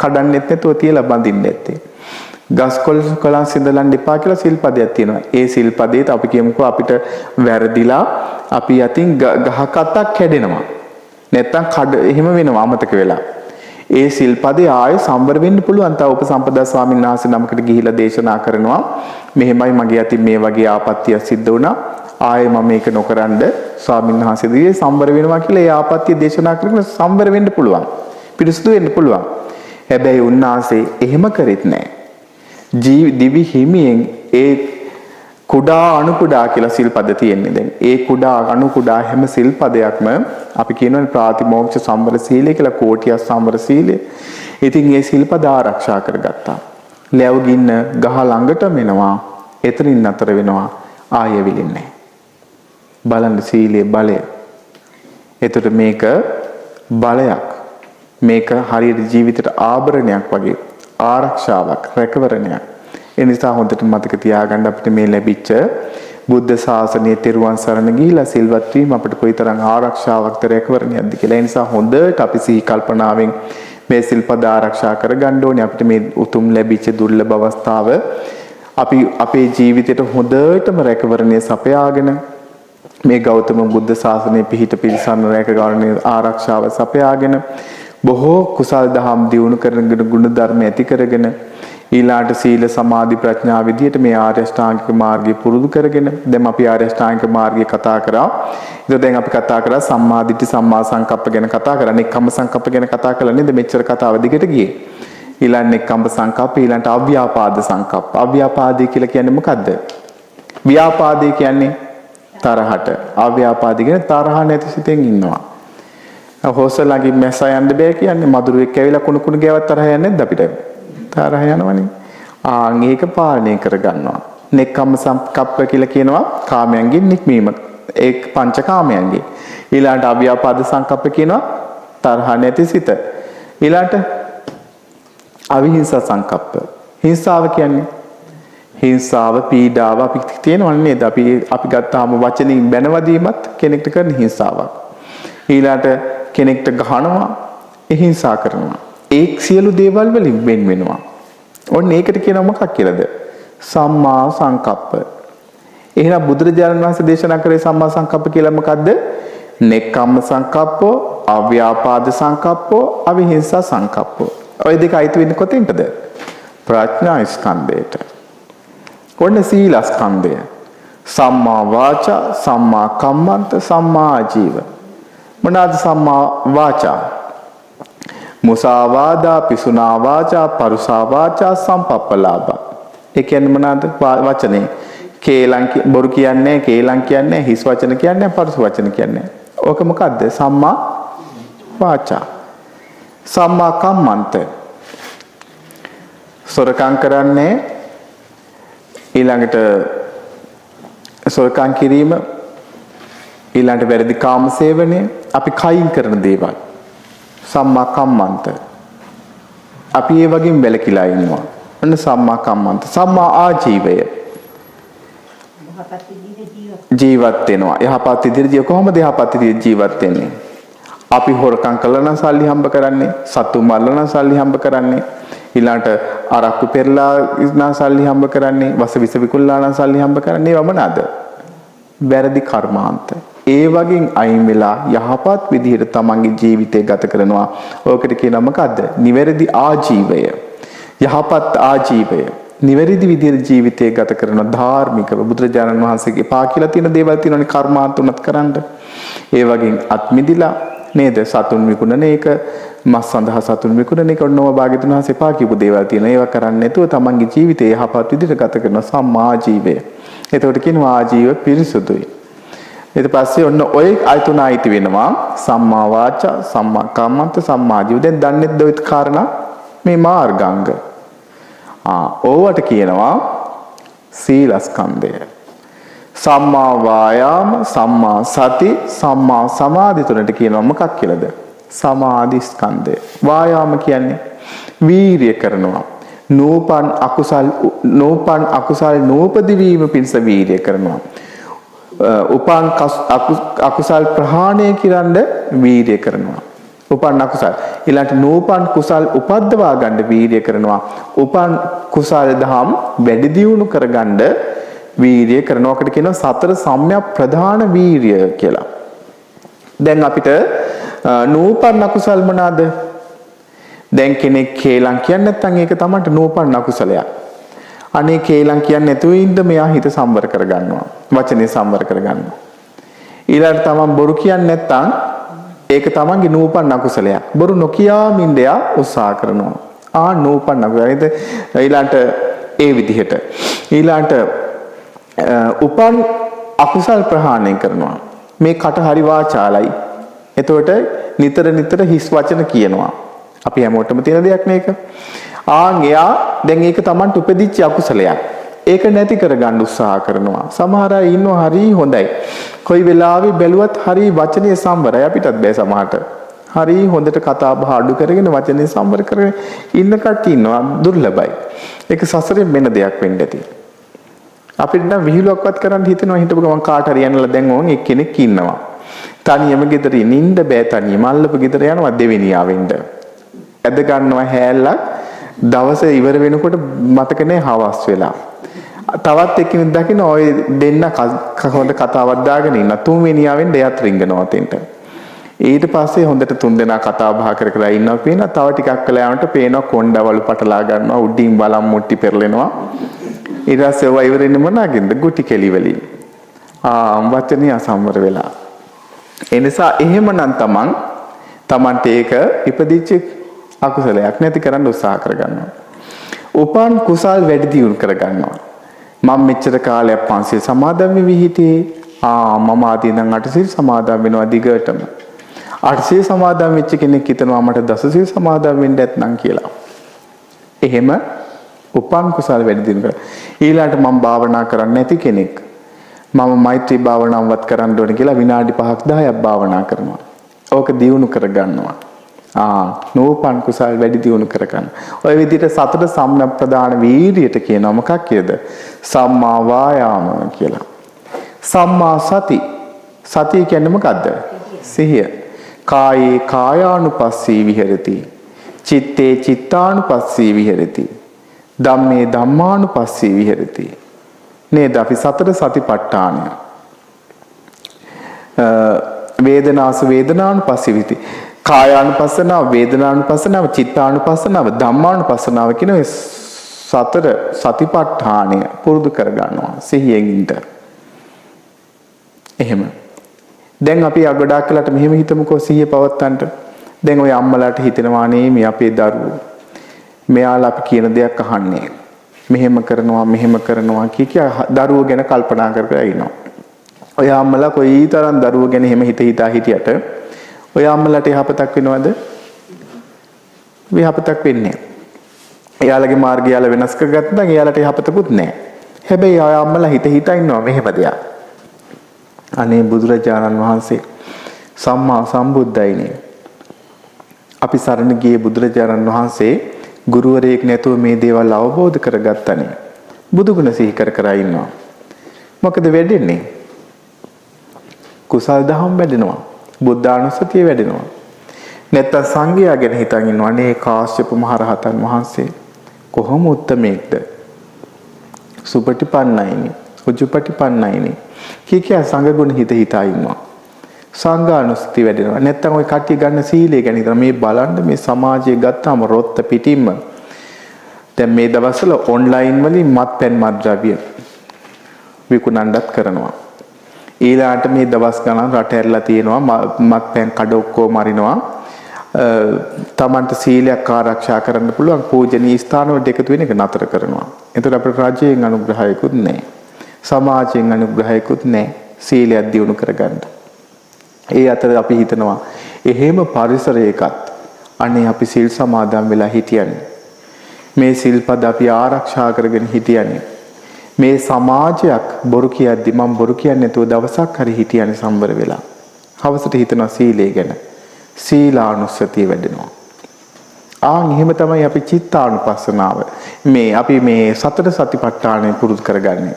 කඩන්නෙත් නැතුව තියලා බඳින්න ඇත්තේ. ගස්කොළ කොළන් සිඳලන්න එපා කියලා සිල්පදයක් තියෙනවා. ඒ සිල්පදේට අපි කියමුකෝ අපිට වැරදිලා අපි යතින් ගහ කතක් කැඩෙනවා. නැත්තම් එහෙම වෙනවා අමතක වෙලා. ඒ සිල්පදේ ආයෙ සම්වර වෙන්න පුළුවන්. තව උපසම්පදා ස්වාමීන් වහන්සේ නමකට ගිහිලා දේශනා කරනවා මෙහෙමයි මගේ අතින් මේ වගේ ආපත්‍යක් සිද්ධ වුණා. ආයෙ මම මේක නොකරනද ස්වාමීන් වහන්සේ දිගේ සම්වර වෙනවා කියලා ඒ ආපත්‍ය දේශනා කරගෙන සම්වර වෙන්න පුළුවන්. පිරිසුදු වෙන්න පුළුවන්. හැබැයි උන්වහන්සේ එහෙම කරෙත් නැහැ. දිවි හිමියෙන් ඒ කුඩා අණු කුඩා කියලා සිල්පද තියෙන්නේ. දැන් ඒ කුඩා අණු කුඩා හැම සිල්පදයක්ම අපි කියනවා ප්‍රාතිමෝක්ෂ සම්වර සීලය කියලා කෝටිය සම්වර සීලය. ඉතින් මේ සිල්පද ආරක්ෂා කරගත්තා. ලැබුගින්න ගහ ළඟටම එනවා. එතනින් නතර වෙනවා. ආයෙ විලින්නේ බලන්න සීලයේ බලය. එතකොට මේක බලයක්. මේක හරියට ජීවිතේට ආභරණයක් වගේ ආරක්ෂාවක් රැකවරණයක්. ඒ නිසා හොඳට මතක තියාගන්න අපිට මේ ලැබිච්ච බුද්ධ ශාසනයේ තෙරුවන් සරණ ගිහිලා සිල්වත් වීම අපිට කොයිතරම් ආරක්ෂාවක්ද රැකවරණයක්ද කියලා. ඒ නිසා හොඳට අපි සිහි කල්පනාවෙන් මේ සිල්පද ආරක්ෂා කරගන්න ඕනේ. අපිට මේ උතුම් ලැබිච්ච දුර්ලභ අවස්ථාව අපි අපේ ජීවිතයට හොඳටම රැකවරණය සපයාගෙන මේ ගෞතම බුද්ධ ශාසනයේ පිහිට පිරිසන්න රැකගන්න ආරක්ෂාව සපයාගෙන බොහෝ කුසල් දහම් දියුණු කරගෙන ගුණ ධර්ම ඇති කරගෙන ඊළාට සීල සමාධි ප්‍රඥා විදියට මේ ආර්ය අෂ්ටාංගික මාර්ගය පුරුදු කරගෙන දැන් අපි ආර්ය අෂ්ටාංගික මාර්ගය කතා කරා. ඒක දැන් අපි කතා කරා සම්මා දිට්ඨි සම්මා සංකප්ප ගැන කතා කරා. නෙක්ඛම්ම සංකප්ප ගැන කතා කළා නේද? මෙච්චර කතාව දිගට ගියේ. ඊළඟ නෙක්ඛම්ම සංකප්ප ඊළඟට අව්‍යාපාද සංකප්ප. අව්‍යාපාදී කියලා කියන්නේ මොකද්ද? ව්‍යාපාදී කියන්නේ තරහට. අව්‍යාපාදී කියන්නේ තරහ නැති සිතෙන් ඉන්නවා. හොසලගේ මැස යන්න බෑ කියන්නේ මදුරුවෙක් ඇවිල්ලා කුණු කුණු ගෑවත් තරහ යන්නේ නැද්ද අපිට? තරහ යනවනේ. ඒක පාලනය කරගන්නවා. නෙක්ඛම්ම සංකප්ප කියලා කියනවා කාමයන්ගෙන් නික්මීම. ඒ පංච කාමයන්ගෙන්. ඊළඟට අව්‍යාපාද සංකප්ප කියනවා තරහ නැති සිත. ඊළඟට අවිහිංසා සංකප්ප. හිංසාව කියන්නේ හිංසාව පීඩාව අපි තියෙනවනේ නේද? අපි ගත්තාම වචනින් බැනවදීමත් කෙනෙක්ට කරන හිංසාවක්. ඊළඟට කෙනෙක්ට ගහනවා, හිංසා කරනවා. ඒ සියලු දේවල් වලින් වෙන් වෙනවා. ඔන්න ඒකට කියනවා මොකක් කියලාද? සම්මා සංකප්ප. එහෙනම් බුදුරජාණන් වහන්සේ දේශනා කරේ සම්මා සංකප්ප කියලා මොකද්ද? නෙක්ඛම්ම සංකප්පෝ, අව්‍යාපාද සංකප්පෝ, අවිහිංසා සංකප්පෝ. ඔය දෙක අයිති වෙන්නේ කොතෙන්ටද? ප්‍රඥා ස්කන්ධයට. ඔන්න සීල ස්කන්ධය. සම්මා වාචා, සම්මා කම්මන්ත, සම්මා ආජීව. මොනවාද සම්මා වාචා? මුසාවාදා, පිසුනා වාචා, පරුසා වාචා, සම්පප්පලාභ. ඒ කියන්නේ මොනවාද? වචනේ. කේලම් බොරු කියන්නේ, කේලම් කියන්නේ, හිස් වචන කියන්නේ, පරුස වචන කියන්නේ. ඕක මොකද්ද? සම්මා වාචා. සම්මා කම්මන්ත. සොරකම් කරන්නේ ඊළඟට සොරකම් කිරීම ඊළඟට වැරදි කාම සේවනය අපි කයින් කරන දේවල් සම්මා කම්මන්ත. අපි ඒ වගේම වැළකීලා ඉන්නවා. අන්න සම්මා කම්මන්ත. සම්මා ආජීවය. ජීවත් වෙනවා. යහපත් ඉදිරිය කොහොමද යහපත් ඉදිරිය ජීවත් වෙන්නේ? අපි හොරකම් කළා නම් සල්ලි හම්බ කරන්නේ, සතු මරලා නම් සල්ලි හම්බ කරන්නේ, ඊළඟට අරක්කු පෙරලා නම් සල්ලි හම්බ කරන්නේ, වස විස විකුණලා නම් සල්ලි හම්බ කරන්නේ. ඒවම නේද? වැරදි කර්මාන්ත. ඒ වගේ අයින් වෙලා යහපත් විදිහට තමන්ගේ ජීවිතය ගත කරනවා. ඕකට කියනවා මොකද්ද? නිවැරදි ආජීවය. යහපත් ආජීවය. නිවැරදි විදිහට ජීවිතය ගත කරන ධාර්මිකව බුදුරජාණන් වහන්සේගේ පා කියලා තියෙන දේවල් තියෙනවනේ කර්මාන්ත උනත් කරන්න. ඒ වගේ අත් මිදිලා නේද? සතුන් විකුණන එක, මස් සඳහා සතුන් විකුණන එක ඔන්නෝම භාග්‍යතුන් වහන්සේ පා කියපු දේවල් තියෙනවා. ඒවා කරන්නේ නැතුව තමන්ගේ ජීවිතය යහපත් විදිහට ගත කරන සම්මා ආජීවය. එතකොට කියනවා ආජීව පිරිසුදුයි. ඊට පස්සේ ඔන්න ඔය අයිතුන අයිති වෙනවා සම්මා වාචා, සම්මා කම්මන්ත, සම්මා ආජීව. දැන් දන්නේ දෙවිත් කාරණා මේ මාර්ගාංග. ඕවට කියනවා සීලස්කන්ධය. සම්මා වායාම, සම්මා සති, සම්මා සමාධි තුනට කියනවා මොකක් කියලාද? සමාධි ස්කන්ධය. වායාම කියන්නේ වීරිය කරනවා. නූපන් අකුසල් නූපදි වීම පිණිස වීරිය කරනවා. උපන් අකුසල් ප්‍රහාණය කිරන්න වීරිය කරනවා. උපන් අකුසල් ඊළඟට නූපන් කුසල් උපද්දවා ගන්න වීරිය කරනවා. උපන් කුසල් දහම් වැඩි දියුණු කරගන්න වීරිය කරනවා. ඔකට කියනවා සතර සම්‍යක් ප්‍රධාන වීරිය කියලා. දැන් අපිට නූපන් අකුසල් මොනවාද? දැන් කෙනෙක් කේලම් කියන්නේ නැත්නම් ඒක තමයි නූපන් අකුසලයක්. අනේ කේලම් කියන්නේ නැතුව ඉන්න මෙයා හිත සම්වර කරගන්නවා. වචනේ සම්වර කරගන්නවා. ඊළඟට තමන් බොරු කියන්නේ නැත්නම් ඒක තමන්ගේ නූපන් අකුසලයක්. බොරු නොකියා මින්දයා උත්සාහ කරනවා. නූපන් අකුසලයිද? ඊළඟට ඒ විදිහට ඊළඟට උපන් අකුසල් ප්‍රහාණය කරනවා. මේ කට හරි වාචාලයි. එතකොට නිතර හිස් වචන කියනවා. අපි හැමෝටම තියෙන දෙයක් මේක. එයා දැන් ඒක Tamanට උපදිච්ච අකුසලයක්. ඒක නැති කරගන්න උත්සාහ කරනවා. සමහර අය ඉන්නවා හරි හොඳයි. කොයි වෙලාවෙ බැලුවත් හරි වචනේ සම්වරයි අපිටත් බෑ සමහරට. හරි හොඳට කතා බහ අඩු කරගෙන වචනේ සම්වර කරගෙන ඉන්න කට්ටිය ඉන්නවා දුර්ලභයි. ඒක සසරෙන් වෙන දෙයක් වෙන්න ඇති. අපිට නම් විහිළුවක්වත් කරන්න හිතෙනවා හිතපු ගමන් කාට හරි යන්නලා දැන් ඕන් එක්කෙනෙක් ඉන්නවා. තනියම ගෙදර ඉන්න බෑ තනියම අල්ලපු ගෙදර යනවා දෙවෙනියා වෙන්න. ඇද ගන්නවා හැල්ලක් දවස ඉවර වෙනකොට මතක නැහැ හවස් වෙලා. තවත් එක්කෙනෙක් දකින්න ඔය දෙන්න හොඳ කතාවක් දාගෙන ඉන්න තුන්වෙනියා වෙන්න එයාත් රිංගනවා තෙන්ට. ඊට පස්සේ හොඳට තුන්දෙනා කතා බහ කර කර ඉන්නවා පේනවා තව ටිකක් කළා යනකොට පේනවා කොණ්ඩවලු පටලා ගන්නවා උඩින් බලම් මුට්ටි පෙරලෙනවා. ඊට පස්සේ ඔය ඉවරින් මොනවාගෙන්ද ගුටි කෙලි වලින්. වචනේ අසම්වර වෙලා. ඒ නිසා එහෙමනම් තමන්ට ඒක ඉපදිච්ච අකුසලයක් නැති කරන්න උත්සාහ කරගන්නවා. උපන් කුසල් වැඩි දියුණු කරගන්නවා. මම මෙච්චර කාලයක් පන්සිල් සමාදන් වෙවි හිටියේ. මම ආදී නම් අටසිල් සමාදන් වෙනවා දිගටම. අටසිල් සමාදන් වෙච්ච කෙනෙක් හිතනවා මට දසසිල් සමාදන් වෙන්න ඇත්නම් කියලා. එහෙම උපන් කුසල් වැඩි දියුණු කරලා ඊළඟට මම භාවනා කරන්නේ නැති කෙනෙක්. මම මෛත්‍රී භාවනාවවත් කරන්න ඕනේ කියලා විනාඩි 5ක් 10ක් භාවනා කරනවා. ඕක දියුණු කරගන්නවා. නෝපන් කුසල් වැඩි දියුණු කරගන්න. ඔය විදිහට සතර සම්ප්‍රදාන වීර්යයට කියනවා මොකක් කියද? සම්මා වායාම කියලා. සම්මා සති. සතිය කියන්නේ මොකද්ද? සිහිය. කායේ කායානුපස්සී විහෙරති. චිත්තේ චිත්තානුපස්සී විහෙරති. ධම්මේ ධම්මානුපස්සී විහෙරති. නේද අපි සතර සතිපට්ඨානය. වේදනාස වේදනානුපස්සී විහෙරති. කායානුපස්සනාව, වේදනානුපස්සනාව, චිත්තානුපස්සනාව, ධම්මානුපස්සනාව කියන මේ සතර සතිපට්ඨානය පුරුදු කරගන්නවා සිහියෙන් ඉන්න. එහෙම. දැන් අපි ගොඩාක් කලට මෙහෙම හිතමුකෝ සිහිය පවත්තන්ට. දැන් ඔය අම්මලාට හිතෙනවා නේ මේ අපේ දරුවෝ. මෙයාලා අපි කියන දෙයක් අහන්නේ. මෙහෙම කරනවා කිය දරුවෝ ගැන කල්පනා කර කර ඉන්නවා. ඔය අම්මලා කොයිතරම් දරුවෝ ගැන එහෙම හිතා හිටියට ඔය අම්මලාට යහපතක් වෙනවද? වියහපතක් වෙන්නේ නැහැ. එයාලගේ මාර්ගය යාලා වෙනස් කරගත්තා නම් එයාලට යහපතකුත් නැහැ. හැබැයි ඔය අම්මලා හිතා ඉන්නවා මෙහෙම දෙයක්. අනේ බුදුරජාණන් වහන්සේ සම්මා සම්බුද්දයිනේ. අපි සරණ ගියේ බුදුරජාණන් වහන්සේ ගුරුවරයෙක් නැතුව මේ දේවල් අවබෝධ කරගත්තනේ. බුදුගුණ සිහි කර කර ඉන්නවා. මොකද වෙන්නේ? කුසල් දහම් වැඩෙනවා. බුද්ධානුස්සතිය වැඩෙනවා. නැත්තම් සංඝයා ගැන හිතන් ඉන්නවා. අනේ කාශ්‍යප මහ රහතන් වහන්සේ කොහොම උත්තමයෙක්ද? සුපටිපන්නයිනේ. උජුපටිපන්නයිනේ. කීකියා සංඝ ගුණ හිතා ඉන්නවා. සංඝානුස්සතිය වැඩෙනවා. නැත්තම් ওই කට්ටිය ගන්න සීලය ගැන හිතනවා. මේ බලන්න මේ සමාජයේ ගත්තාම රොත්ත පිටින්ම දැන් මේ දවස්වල ඔන්ලයින් වලින් මත්පැන් මත්ද්‍රව්‍ය විකුණන්නත් කරනවා. ඊළාට මේ දවස් ගණන් රට ඇරලා තියෙනවා මත්පැන් කඩ ඔක්කොම අරිනවා. තමන්ට සීලයක් ආරක්ෂා කරන්න පුළුවන් පූජනීය ස්ථානවලට එකතු වෙන එක නතර කරනවා. එතකොට අපේ රජයෙන් අනුග්‍රහයකුත් නැහැ. සමාජයෙන් අනුග්‍රහයකුත් නැහැ. සීලයක් දියුණු කරගන්න. ඒ අතර අපි හිතනවා එහෙම පරිසරයකත් අනේ අපි සිල් සමාදන් වෙලා හිටියන්නේ. මේ සිල්පද අපි ආරක්ෂා කරගෙන හිටියන්නේ. මේ සමාජයක් බොරු කියද්දි මම බොරු කියන්නේ නැතුව දවසක් හරි හිටියන්නේ සම්බර වෙලා. හවසට හිතනවා සීලය ගැන. සීලානුස්සතිය වැඩෙනවා. එහෙම තමයි අපි චිත්තානුපස්සනාව. අපි මේ සතර සතිපට්ඨානය පුරුදු කරගන්නේ.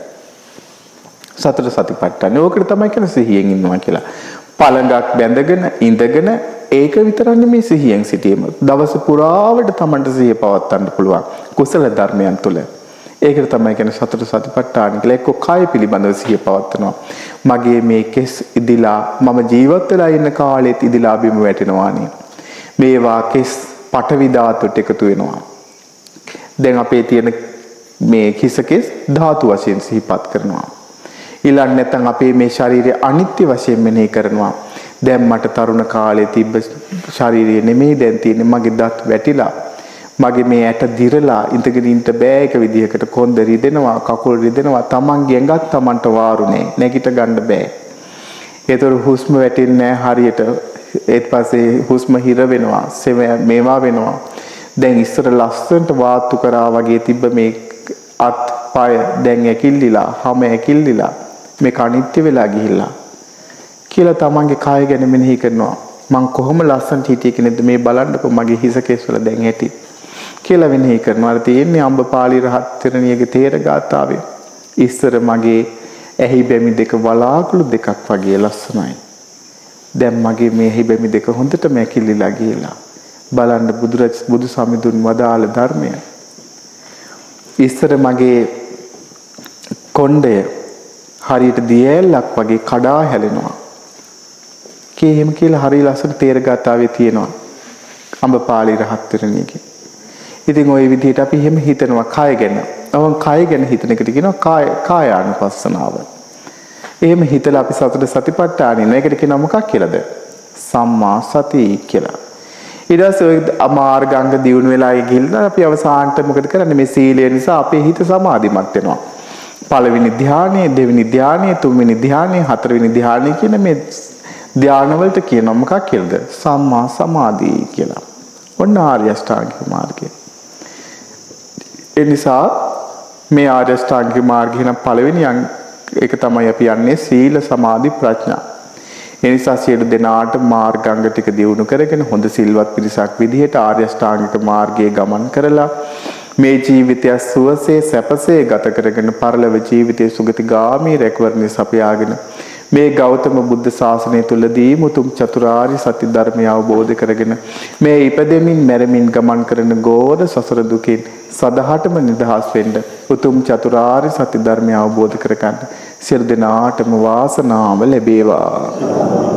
සතර සතිපට්ඨානය. ඕකට තමයි කියන සිහියෙන් ඉන්නවා කියලා. පළඟක් බැඳගෙන ඉඳගෙන ඒක විතරන්නේ මේ සිහියෙන් සිටීම. දවස පුරාවට තමන්ට සිහිය පවත්වන්න පුළුවන් කුසල ධර්මයන් තුළ. ඒකට තමයි කියන්නේ සතර සතිපට්ඨාන කියලා. එක්ක කාය පිළිබඳව සිහිය පවත්වනවා. මගේ මේ කෙස් ඉදිලා මම ජීවත් වෙලා ඉන්න කාලෙත් ඉදිලා බිම වැටෙනවානේ. මේවා කෙස් පඨවි ධාතුවට එකතු වෙනවා. දැන් අපේ තියෙන මේ කිස කෙස් ධාතු වශයෙන් සිහිපත් කරනවා. ඊළඟ නැත්නම් අපේ මේ ශරීරය අනිත්‍ය වශයෙන් මෙනෙහි කරනවා. දැන් මට තරුණ කාලේ තිබ්බ ශරීරය නෙමෙයි දැන් තියෙන්නේ. මගේ දත් වැටිලා මගේ මේ ඇට දිරලා ඉඳගෙන ඉන්න බෑ. එක විදිහකට කොන්ද රිදෙනවා, කකුල් රිදෙනවා. තමන්ගේ ඇඟත් තමන්ට වාරුනේ. නැගිට ගන්න බෑ. ඒතර හුස්ම වැටෙන්නේ හරියට. ඒත් පස්සේ හුස්ම හිර වෙනවා. මේවා වෙනවා. දැන් ඉස්සර ලස්සනට වාතු කරා වගේ තිබ්බ මේ අත් පය දැන් ඇකිල්ලිලා, හැම ඇකිල්ලිලා මේක අනිත්‍ය වෙලා ගිහිල්ලා කියලා තමන්ගේ කාය ගැන මෙනෙහි කරනවා. මං කොහොම ලස්සනට හිටිය කෙනෙක්ද මේ බලන්නකො මගේ හිස කෙස් වල දැන් ඇති කියලා වෙනෙහි කරනවා. අර තියෙන්නේ අම්බපාලි රහත් තෙරණියගේ තේර ගාථාවේ. ඉස්සර මගේ ඇහි බැමි දෙක වලාකුළු දෙකක් වගේ ලස්සනයි. දැන් මගේ මේ ඇහි බැමි දෙක හොඳට මැකිලිලා ගියලා. බලන්න බුදු සමිඳුන් වදාළ ධර්මය. ඉස්සර මගේ කොණ්ඩය හරියට දියැලක් වගේ කඩා හැලෙනවා. එහෙම කියලා හරිය ලස්සන තේර ගාතාවේ තියෙනවා. අම්බපාලි රහත් තෙරණියගේ. ඉතින් ওই විදිහට අපි එහෙම හිතනවා කය ගැන. අවන් කය ගැන හිතන එකට කියනවා කායානුපස්සනාව. එහෙම හිතලා අපි සතර සතිපට්ඨාන ඉන්න. ඒකට කියනවා මොකක් කියලාද? සම්මා සති කියලා. ඊට පස්සේ ඔය මාර්ගාංග දියුණු වෙලා ගිහිල්ලා අපි අවසානට මොකද කරන්නේ? මේ සීලය නිසා අපේ හිත සමාධිමත් වෙනවා. පළවෙනි ධානය, දෙවෙනි ධානය, තුන්වෙනි ධානය, හතරවෙනි ධානය කියන මේ ධානවලට කියනවා මොකක් කියලාද? සම්මා සමාධි කියලා. ඔන්න ආර්ය අෂ්ටාංගික මාර්ගය. ඒ නිසා මේ ආර්ය අෂ්ටාංගික මාර්ගය නම් පළවෙනි ඒක තමයි අපි යන්නේ සීල සමාධි ප්‍රඥා. ඒ නිසා සියලු දෙනාට මාර්ගාංග ටික දියුණු කරගෙන හොඳ සිල්වත් පිරිසක් විදිහට ආර්ය අෂ්ටාංගික මාර්ගයේ ගමන් කරලා මේ ජීවිතය සුවසේ සැපසේ ගත කරගෙන පරලොව ජීවිතයේ සුගතිගාමී රැකවරණය සපයාගෙන මේ ගෞතම බුද්ධ ශාසනය තුලදී මුතුම් චතුරාර්ය සත්‍ය ධර්මය අවබෝධ කරගෙන මේ ඉපදෙමින් මැරෙමින් ගමන් කරන ගෝර සසර දුකින් සදහටම නිදහස් වෙන්න උතුම් චතුරාර්ය සත්‍ය ධර්මය අවබෝධ කරගන්න සියලු දෙනාටම වාසනාව ලැබේවා.